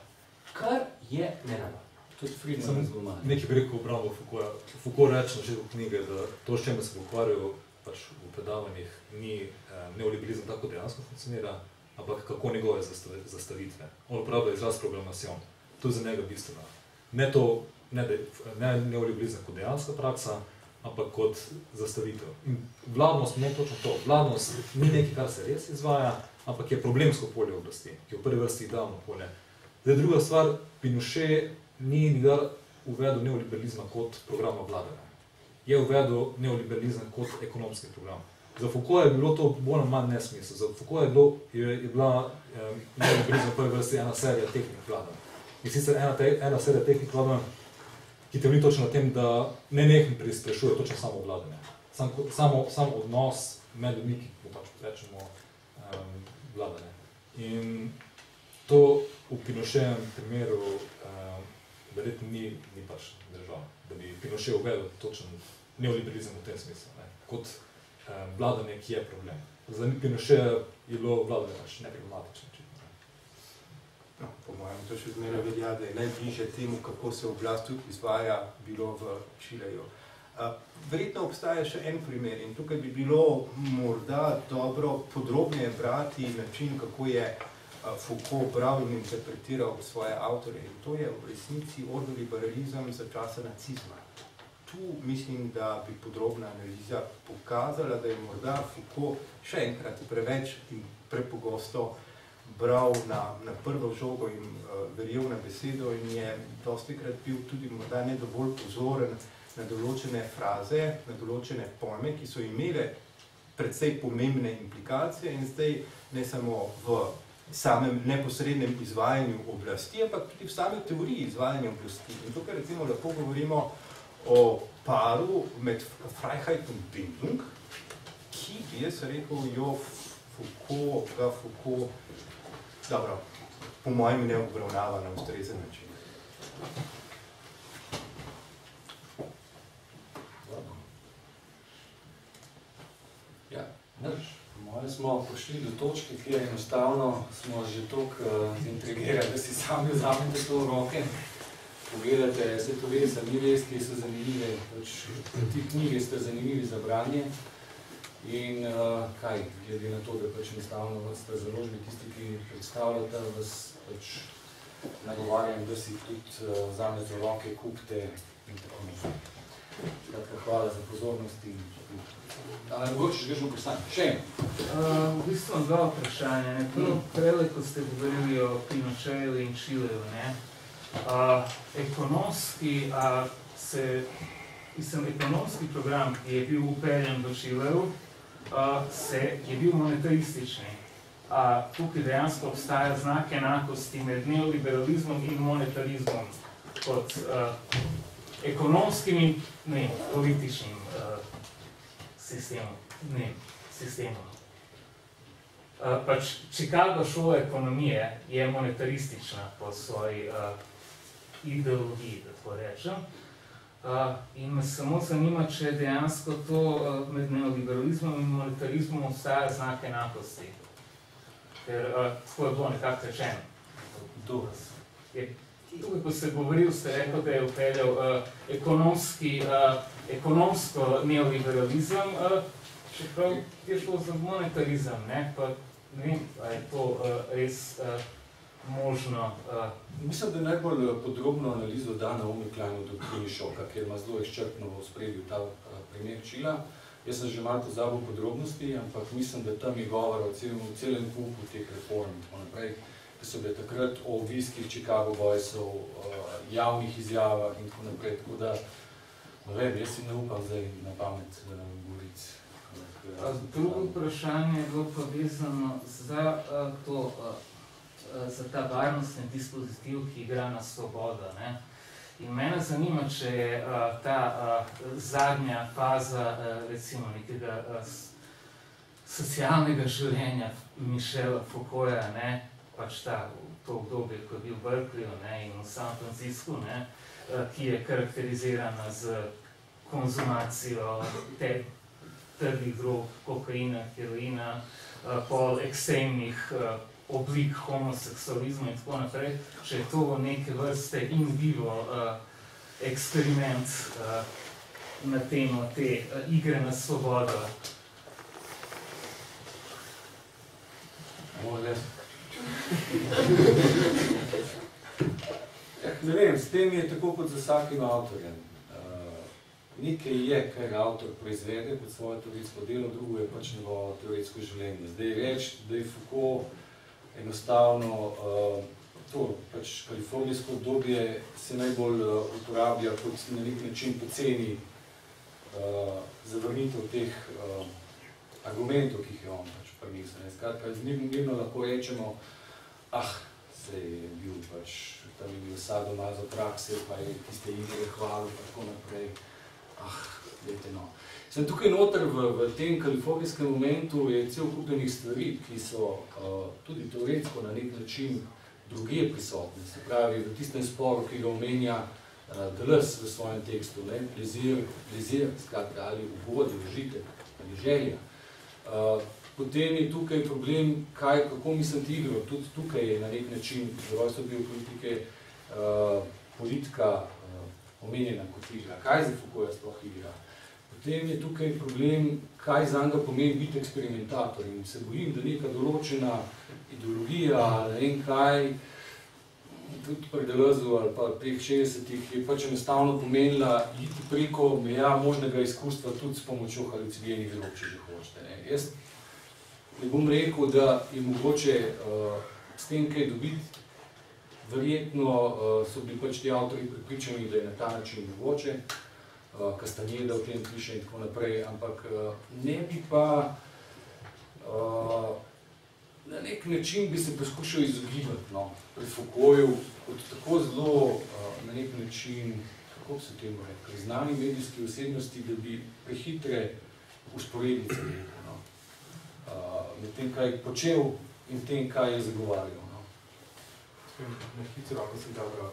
Kar je nenavadno. Tudi Friedman razgoma. Nekaj bi rekel obravno Foucaulta. Foucault reče na začetku knjige, da to, s čemer se ukvarjajo pač v predavanjih, ni neoliberalizem tako dejansko funkcionira, ampak kako njegove zastavitve. On uporablja izraz programacion. To je za njega bistveno. Ne neoliberalizem kot dejanska praksa, ampak kot zastavitev. In vladnost ne točno to. Vladnost ni nekaj, kar se res izvaja, ampak je problemsko polje oblasti, ki je v prvi vrsti idealno polje. Zdaj, druga stvar, Pinochet ni nikdar uvedel neoliberalizma kot programa vladanja. Je uvedel neoliberalizem kot ekonomski program. Za Foucault je bilo to bolj manj nesmisel. Za Foucault je bila neoliberalizem v prvi vrsti ena serija tehnik vladanja. In sicer ena serija tehnik vladanja, ki temelji točno na tem, da nenehno preizprašuje točno samo vladanje. Sam odnos med ljudmi, ki pač rečemo vladanje. In to v Pinochetovem primeru verjetno ni pač država, da bi Pinochet uvedel točen neoliberalizem v tem smislu, ne? Kot vladanje, ki je problem. Za Pinochet je bilo vladanje pač neproblematično. No, po mojem, to še zmeraj velja, da je najbližje temu, kako se oblast tudi izvaja, bilo v Čileju. Verjetno obstaja še en primer in tukaj bi bilo morda dobro podrobneje brati način, kako je Foucault bral in interpretiral svoje avtorje. In to je v resnici ordoliberalizem za časa nacizma. Tu mislim, da bi podrobna analiza pokazala, da je morda Foucault še enkrat preveč in prepogosto bral na prvo žogo in verjel na besedo in je dostikrat bil tudi morda ne dovolj pozoren na določene fraze, na določene pojme, ki so imele precej pomembne implikacije in zdaj ne samo v samem neposrednem izvajanju oblasti, ampak tudi v sami teoriji izvajanja oblasti. In tukaj recimo lahko govorimo o paru med Freiheit in Bindung, ki bi jaz rekel, Foucault, dobro, po mojem ne obravnava na ustrezen način. Ja, moje smo prišli do točke, kjer enostavno smo že toliko intrigirali, da si sami vzamete to v roke. Pogledate, se to res, ali ni res, ki so zanimive, ti knjige ste zanimivi za branje. In kaj, glede na to, da pač enostavno ste založbi tisti, ki predstavljate, vas pač nagovarjam, da si tudi vzamete v roke, kupite in tako naprej. Skratka, hvala za pozornost in ali mogoče še kakšno vprašanje? Še eno? V bistvu imam dva vprašanja. Prvo, prele, ko ste govorili o Pinocheju in Čileju, ekonomski program, ki je bil upeljen v Čileju, je bil monetaristični. Tukaj dejansko obstaja znak enakosti med neoliberalizmom in monetarizmom kot ekonomskim in političnim sistemom. Pač Chicago šola ekonomije je monetaristična po svoji ideologiji, da tako rečem. In me samo zanima, če dejansko to med neoliberalizmom in monetarizmom obstaja znak enakosti. Ker tako je bilo nekako rečeno. Tukaj, ko ste govorili, ste rekel, da je upeljal ekonomsko neoliberalizem, čeprav je šlo za monetarizem, pa ne vem, ali je to res možno. Mislim, da je najbolj podrobno analizo da Naomi Klein v doktrini šoka, kjer ima zelo izčrpno v ospredju ta primer Čila. Jaz sem že malo pozabil podrobnosti, ampak mislim, da tam je govora o celem kupu teh reform in tako naprej, ki so bile takrat o viskih Chicago Boysov, javnih izjavah in tako naprej, tako da, ne vem, jaz si ne upam zdaj na pamet govoriti. Drugo vprašanje je bilo povezano za ta varnostni dispozitiv, ki igra na svobodo. In mene zanima, če je ta zadnja faza, recimo, nekega socialnega življenja Michela Foucaulta, pač to obdobje, ko je bil v Berkeleyju in v San Franciscu, ki je karakterizirana z konzumacijo trdih drog, kokaina, heroina, pol ekstremnih oblik homoseksualizma in tako naprej, če je to neke vrste in vivo eksperiment na temo te igre na svobodo. Ne vem, s tem je tako kot z vsakim avtorjem. Nekaj je, kar avtor proizvede kot svoje teoretsko delo, drugo je pač njegovo teoretsko življenje. Zdaj reči, da je Foucault enostavno to pač kalifornijsko obdobje se najbolj uporablja kot na nek način poceni zavrnitev teh argumentov, ki jih je on pač prinesel. Skratka, z mirno lahko rečemo, se je bil pač, tam je bil sadomazo prakse, pa je tiste igre hvalil, pa tako naprej. Dajte no. Sem tukaj noter v tem kalifornijskem momentu je cel kupenih stvari, ki so tudi teoretsko na nek način drugje prisotne. Se pravi, v tistem sporu, ki ga omenja Deleuze v svojem tekstu, plezir, skratka, ali ugodje, užitek, ali želja. Potem je tukaj problem, kako misliti igro. Tudi tukaj je na nek način rojstvo biopolitike politika omenjena kot igra. Kaj za Foucaulta sploh igra? Potem je tukaj problem, kaj za njega pomeni biti eksperimentator. In se bojim, da neka določena ideologija, ne vem kaj, tudi pri Deleuzu ali pa teh 60-ih je pač enostavno pomenila iti preko meja možnega izkustva tudi s pomočjo halucinogenih drog, če že hočete. Jaz ne bom rekel, da je mogoče s tem kaj dobiti. Verjetno so bili pač ti avtori pripričani, da je na ta način mogoče, Castaneda o tem piše in tako naprej, ampak ne bi pa na nek način bi se poskušal izogibati pri Foucaultu kot tako zelo na nek način, kako bi se temu rekli, znani medijski osebnosti, da bi prehitre usporednice rekel, med tem, kaj je počel in tem, kaj je zagovarjal. Na hitro, mislim, dobro.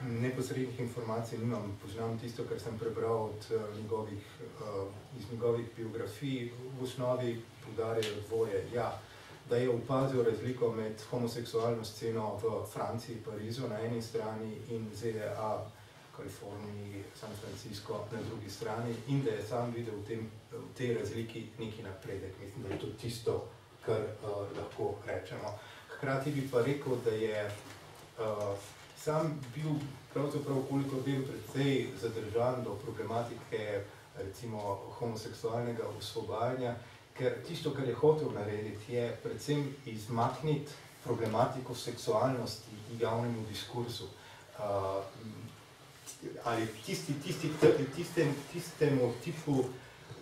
Neposrednih informacij nimam, poznam tisto, kar sem prebral iz njegovih biografij. V osnovi poudarjajo dvoje. Ja, da je opazil razliko med homoseksualno sceno v Franciji, Parizu na eni strani in ZDA, Kaliforniji, San Francisco na drugi strani in da je sam videl v tej razliki neki napredek. Mislim, da je to tisto, kar lahko rečemo. Hkrati bi pa rekel, da je sam bil pravzaprav koliko vem precej zadržan do problematike recimo homoseksualnega osvobajanja, ker tisto, kar je hotel narediti, je predvsem izmakniti problematiko seksualnosti javnemu diskursu. Ali tistemu tipu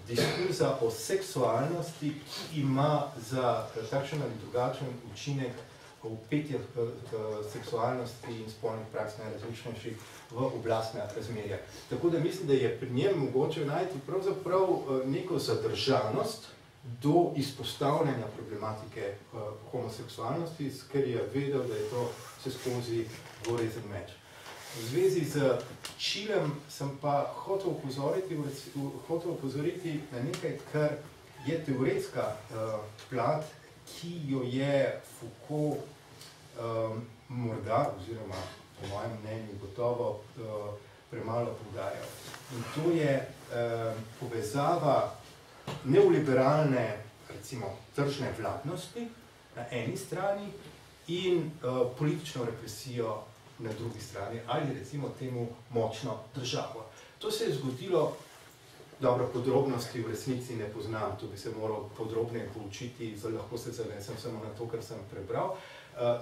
diskurza o seksualnosti, ki ima za takšen ali drugačen učinek vpetje seksualnosti in spolnih praks najrazličnejših v oblastna razmerja. Tako da mislim, da je pri njem mogoče najti pravzaprav neko zadržanost do izpostavljanja problematike homoseksualnosti, ker je vedel, da je to vse skozi dvorezen meč. V zvezi z Čilem sem pa hotel opozoriti na nekaj, kar je teoretska plat, ki jo je Foucault morda, oziroma po mojem mnenju gotovo, premalo poudarjal. In to je povezava neoliberalne, recimo, tržne vladnosti na eni strani in politično represijo na drugi strani, ali recimo temu močno državo. To se je zgodilo, dobro, podrobnosti v resnici ne poznam, to bi se moral podrobneje poučiti, lahko se zanesem samo na to, kar sem prebral.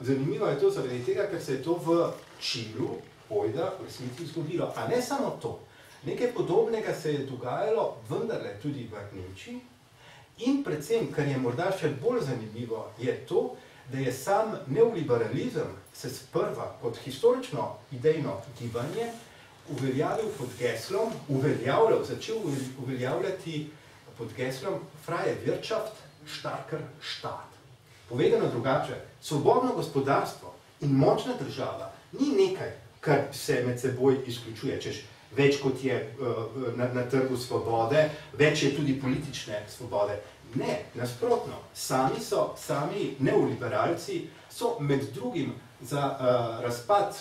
Zanimivo je to zaradi tega, ker se je to v Čilu, pojda, v resnici zgodilo. A ne samo to. Nekaj podobnega se je dogajalo vendarle tudi v Nemčiji in predvsem, kar je morda še bolj zanimivo, je to, da je sam neoliberalizem se sprva kot historično idejno gibanje uveljavil pod geslom, začel uveljavljati pod geslom Freie Wirtschaft, starker Staat. Povedano drugače, svobodno gospodarstvo in močna država ni nekaj, kar se med seboj izključuje, češ več kot je na trgu svobode, več je tudi politične svobode. Ne, nasprotno, sami neoliberalci so med drugim za razpad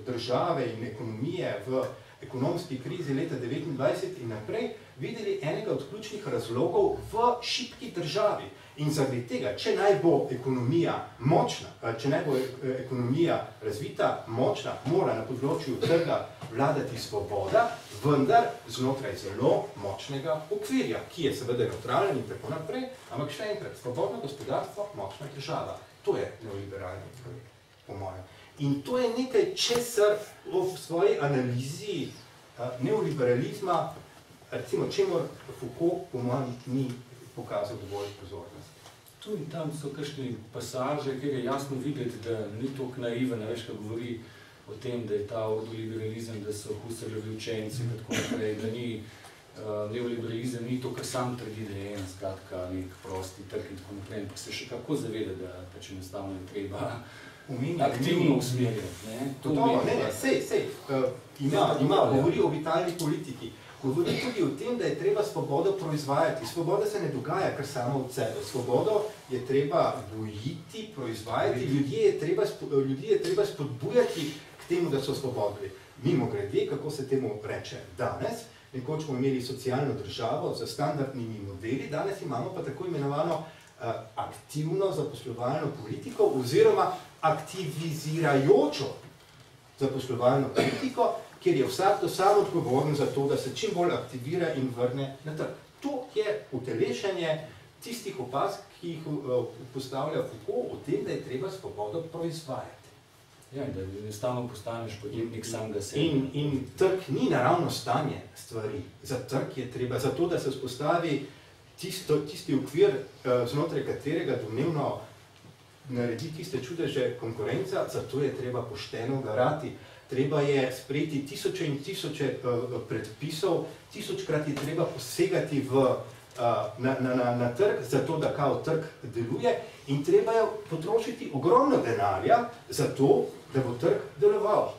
države in ekonomije v ekonomski krizi leta 1929 in naprej videli enega od ključnih razlogov v šibki državi. In zaradi tega, če naj bo ekonomija močna, če naj bo ekonomija razvita, močna, mora na področju trga vladati svoboda, vendar znotraj zelo močnega okvirja, ki je seveda neutralen in tako naprej, ampak še enkrat, svobodno gospodarstvo, močna država. To je neoliberalni projekt, po mojem. In to je nekaj, česar v svoji analizi neoliberalizma, recimo, čemur Foucault, po mojem, ni pokazal dovolj pozornosti. Tu in tam so kakšne pasaže, kjer je jasno videti, da ni toliko naiven, veš, ko govori o tem, da je ta ordoliberalizem, da so Husserlovi učenci in tako naprej, da ni neoliberalizem, ni to, kar sam trdi, da je skratka nek prosti trg in tako naprej, ampak se še kako zaveda, da pač enostavno je treba aktivno usmerjati. Sej, govori o vitalni politiki. Govori tudi o tem, da je treba svobodo proizvajati. Svoboda se ne dogaja kar samo od sebe. Svobodo je treba gojiti, proizvajati, ljudi je treba spodbujati k temu, da so svobodni. Mimogrede, kako se temu reče danes, nekoč smo imeli socialno državo z standardnimi modeli, danes imamo pa tako imenovano aktivno zaposlovalno politiko oziroma aktivizirajočo zaposlovalno politiko, kjer je vsakdo sam odgovoren za to, da se čim bolj aktivira in vrne na trg. To je utelešenje tistih opazk, ki jih postavlja Foucault o tem, da je treba svobodo proizvajati. Ja, da enostavno postaneš podjetnik samega sebe. In trg ni naravno stanje stvari. Za trg je treba, zato da se vzpostavi tisti okvir, znotraj katerega domnevno naredi tiste čudeže konkurenca, zato je treba pošteno garati. Treba je sprejeti tisoče in tisoče predpisov, tisočkrat je treba posegati v na trg, zato da kao trg deluje in treba je potrošiti ogromno denarja za to, da bo trg deloval.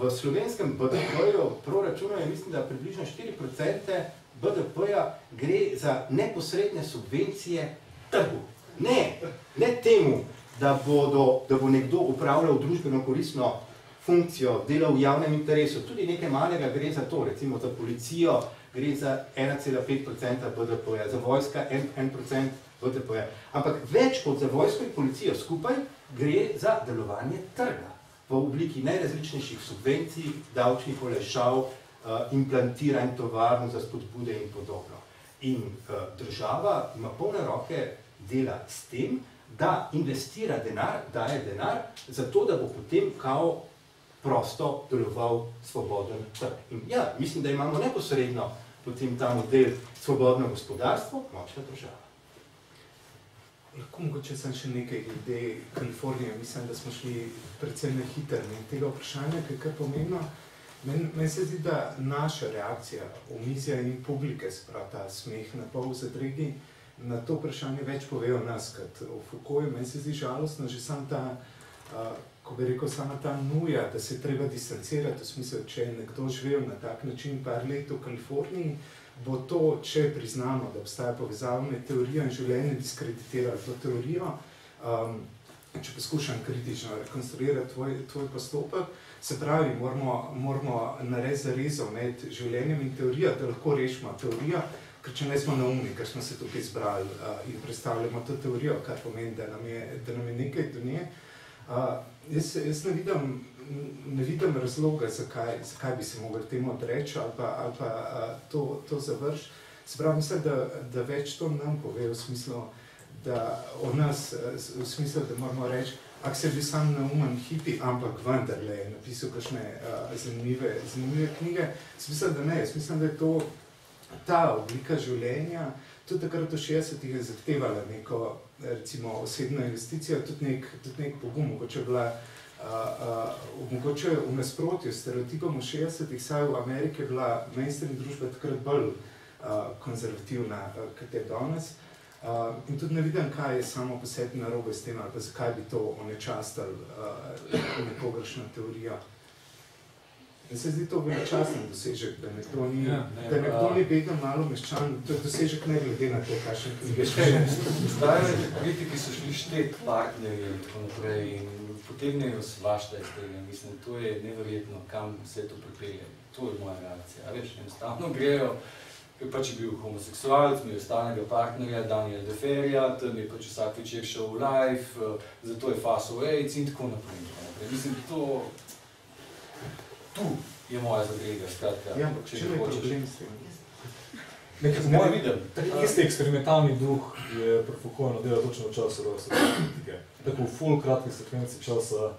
V slovenskem BDP-ju proračunu je, mislim, da približno 4% BDP-ja gre za neposredne subvencije trgu. Ne temu, da bo nekdo upravljal družbeno koristno funkcijo, delal v javnem interesu, tudi nekaj malega gre za to, recimo za policijo, gre za 1,5% BDP-ja, za vojska 1% BDP-ja. Ampak več kot za vojsko in policijo skupaj gre za delovanje trga v obliki najrazličnejših subvencij, davčnih olajšav, implantiranj tovarn za spodbude in podobno. In država ima polne roke dela s tem, da investira denar, daje denar, zato da bo potem kao prosto deloval svoboden trg. In ja, mislim, da imamo neposredno potem ta model svobodno gospodarstvo, močna država. Lahko mogoče sem še nekaj glede Kalifornije. Mislim, da smo šli predvsem na hiter tega vprašanja, ki je kar pomembno. Meni se zdi, da naša reakcija omizja in publike, sprav ta smeh na pol zadregi, na to vprašanje več pove o nas, kot o Foucaultu. Meni se zdi žalostno že sam ta, ko bi rekel, sama ta nuja, da se treba distancirati, v smislu, če je nekdo živel na tak način par let v Kaliforniji, bo to, če priznamo, da obstaja povezava med teorijo in življenjem, diskreditirali to teorijo. Če poskušam kritično rekonstruirati tvoj postopek, se pravi, moramo narediti zarezo med življenjem in teorijo, da lahko rešimo teorijo, ker če ne smo naumni, ker smo se tukaj zbrali in predstavljamo to teorijo, kar pomeni, da nam je nekaj do nje. Jaz ne vidim razloga, zakaj bi se mogli temu odreči ali pa to završi. Se pravi, mislim, da več to nam pove v smislu, da o nas, v smislu, da moramo reči, ak se bi sam neumen hipi, ampak vendarle je napisal kakšne zanimive knjige. Mislim, da ne. Jaz mislim, da je to ta oblika življenja, tudi takrat v 60-ih je zahtevala neko, recimo, osebno investicijo, tudi nek pogum, mogoče bila mogoče v nasprotju s stereotipom v 60-ih, saj v Ameriki je bila mainstream družba takrat bolj konzervativna, kot je danes. In tudi ne vidim, kaj je samo po sebi narobe s tem, ali pa zakaj bi to onečastili nekogaršno teorijo. In se zdi to veličasten dosežek, da nekdo ni beden malo meščan, to je dosežek ne glede na to, kakšen knjige še. Zdaj, kritiki so šli štet partnerje in tako naprej in potegnejo svašta iz tega. Mislim, to je neverjetno, kam vse to pripelje. To je moja reakcija. A veš, enostavno grejo, pač je bil homoseksualc, imel stalnega partnerja, Daniel Deferija, tam je pač vsak večer šel v live, zato je Faso AIDS in tako naprej. Mislim, tu je moja zadrega, skratka. Ja, če ne problem s tem. Nekaj vidim. Isti eksperimentalni duh je pri Foucaultu delal točno v času rojstva kritike. Tako v full kratki sekvenci časa,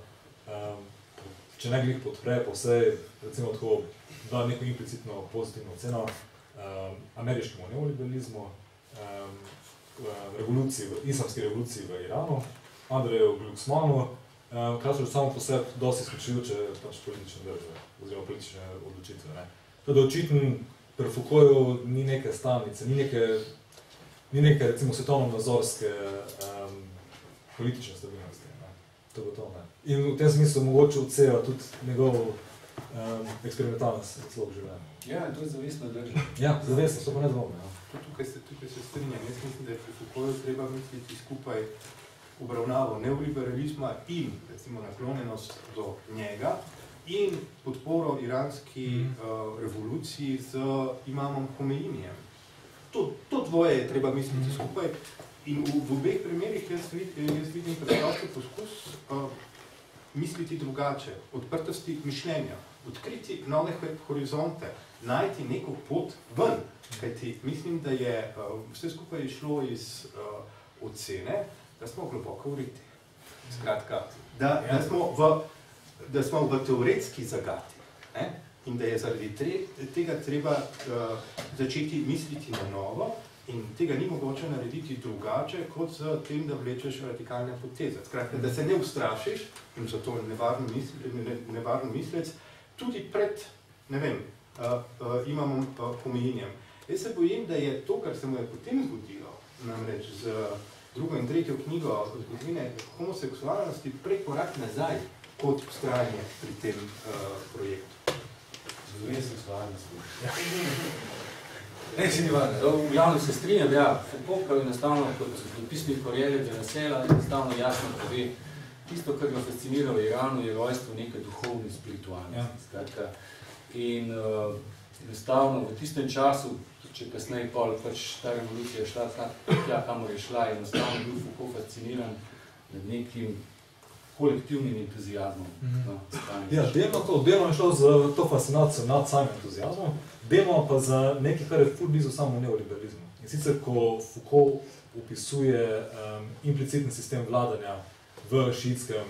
če ne glih podpre, pa vse, recimo tako, da neko implicitno pozitivno oceno ameriškemu neoliberalizmu, islamski revoluciji v Iranu, Andreju Glucksmannu, kar so samo po sebi dosti izključujoče pač politične države, oziroma politične odločitve. Teda očitno pri Foucaultu ni neke stalnice, ni neke recimo svetovno-nazorske politične stabilnosti. To bo to, ne. In v tem smislu mogoče odseva tudi njegov eksperimentalni slog življenja. Ja, to je zavestno drža. Ja, zavestno, to pa ne dvomno. Tukaj se strinjam. Jaz mislim, da je pri Foucaultu treba misliti skupaj obravnavo neoliberalizma in recimo naklonjenost do njega in podporo iranski revoluciji z imamom Homeinijem. To dvoje je treba misliti skupaj in v obeh primerih jaz vidim preprosto poskus misliti drugače, odprtosti mišljenja, odkriti nove horizonte, najti neko pot ven, kajti mislim, da je vse skupaj išlo iz ocene, da smo globoko v riti. Skratka, da smo v teoretski zagati, ne? In da je zaradi tega treba začeti misliti na novo in tega ni mogoče narediti drugače, kot z tem, da vlečeš radikalne poteze. Skratka, da se ne ustrašiš, in zato nevarno mislec, tudi pred, ne vem, imamom Homeinijem. Jaz se bojim, da je to, kar se mu je potem zgodilo, namreč z drugo in tretjo knjigo zgodovine homoseksualnosti, prej korak nazaj kot vztrajanje pri tem projektu. Zgodovine seksualnosti. Ne, si ni varno. V glavnem se strinjam, ja, Foucault, ki je enostavno kot dopisnik Corriere della Sera, enostavno jasno pove, tisto, kar ga fascinira v Iranu, je rojstvo neke duhovne spiritualnosti. Skratka. In enostavno v tistem času, če kasneje pol, pač ta revolucija šla tja, kamor je šla, je enostavno bil Foucault fasciniran nad nekim kolektivnim entuzijazmom. Ja, delno je šlo za to fascinacijo nad samim entuzijazmom, delno pa za nekaj, kar je ful blizu samo neoliberalizmu. In sicer, ko Foucault opisuje implicitni sistem vladanja v šiitskem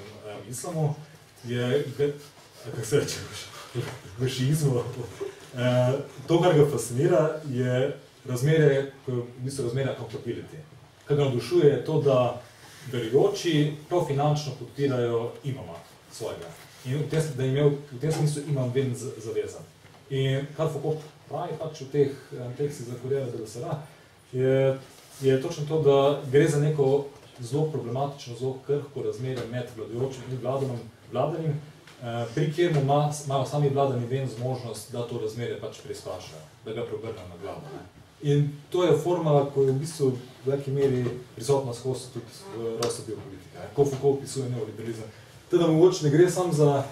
islamu, je, kako se reče, v šiizmu, to, kar ga fascinira, je razmerje, v bistvu razmerje accountability. Kar ga navdušuje je to, da verujoči prav finančno podpirajo imama svojega. In da je imel v tem smislu imam vedno zavezan. In kar Foucault pravi pač v teh tekstih za Corriere della Sera, je točno to, da gre za neko zelo problematično, zelo krhko razmerje med vladajočim in vladanjem, pri kjer imajo sami vladani ven zmožnost, da to razmerje pač preizprašajo, da ga preobrnejo na glavo. In to je formula, ko je v bistvu v veliki meri prisotna skozi tudi v rojstvu biopolitike, ko Foucault opisuje neoliberalizem. Teda mogoče ne gre samo za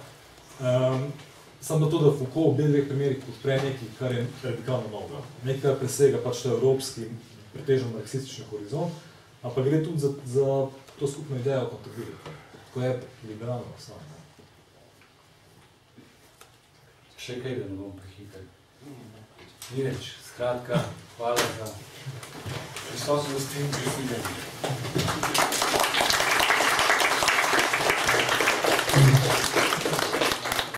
to, da Foucault v dveh primerih podpre nekaj, kar je radikalno novo. Nekaj, kar presega pač ta evropski, pretežno marksistični horizont, ampak gre tudi za to skupno idejo accountability, ko je liberalno samo. Še kaj, da ne bom prehiter. Ni več. Skratka, hvala za prisotnost in besedenje.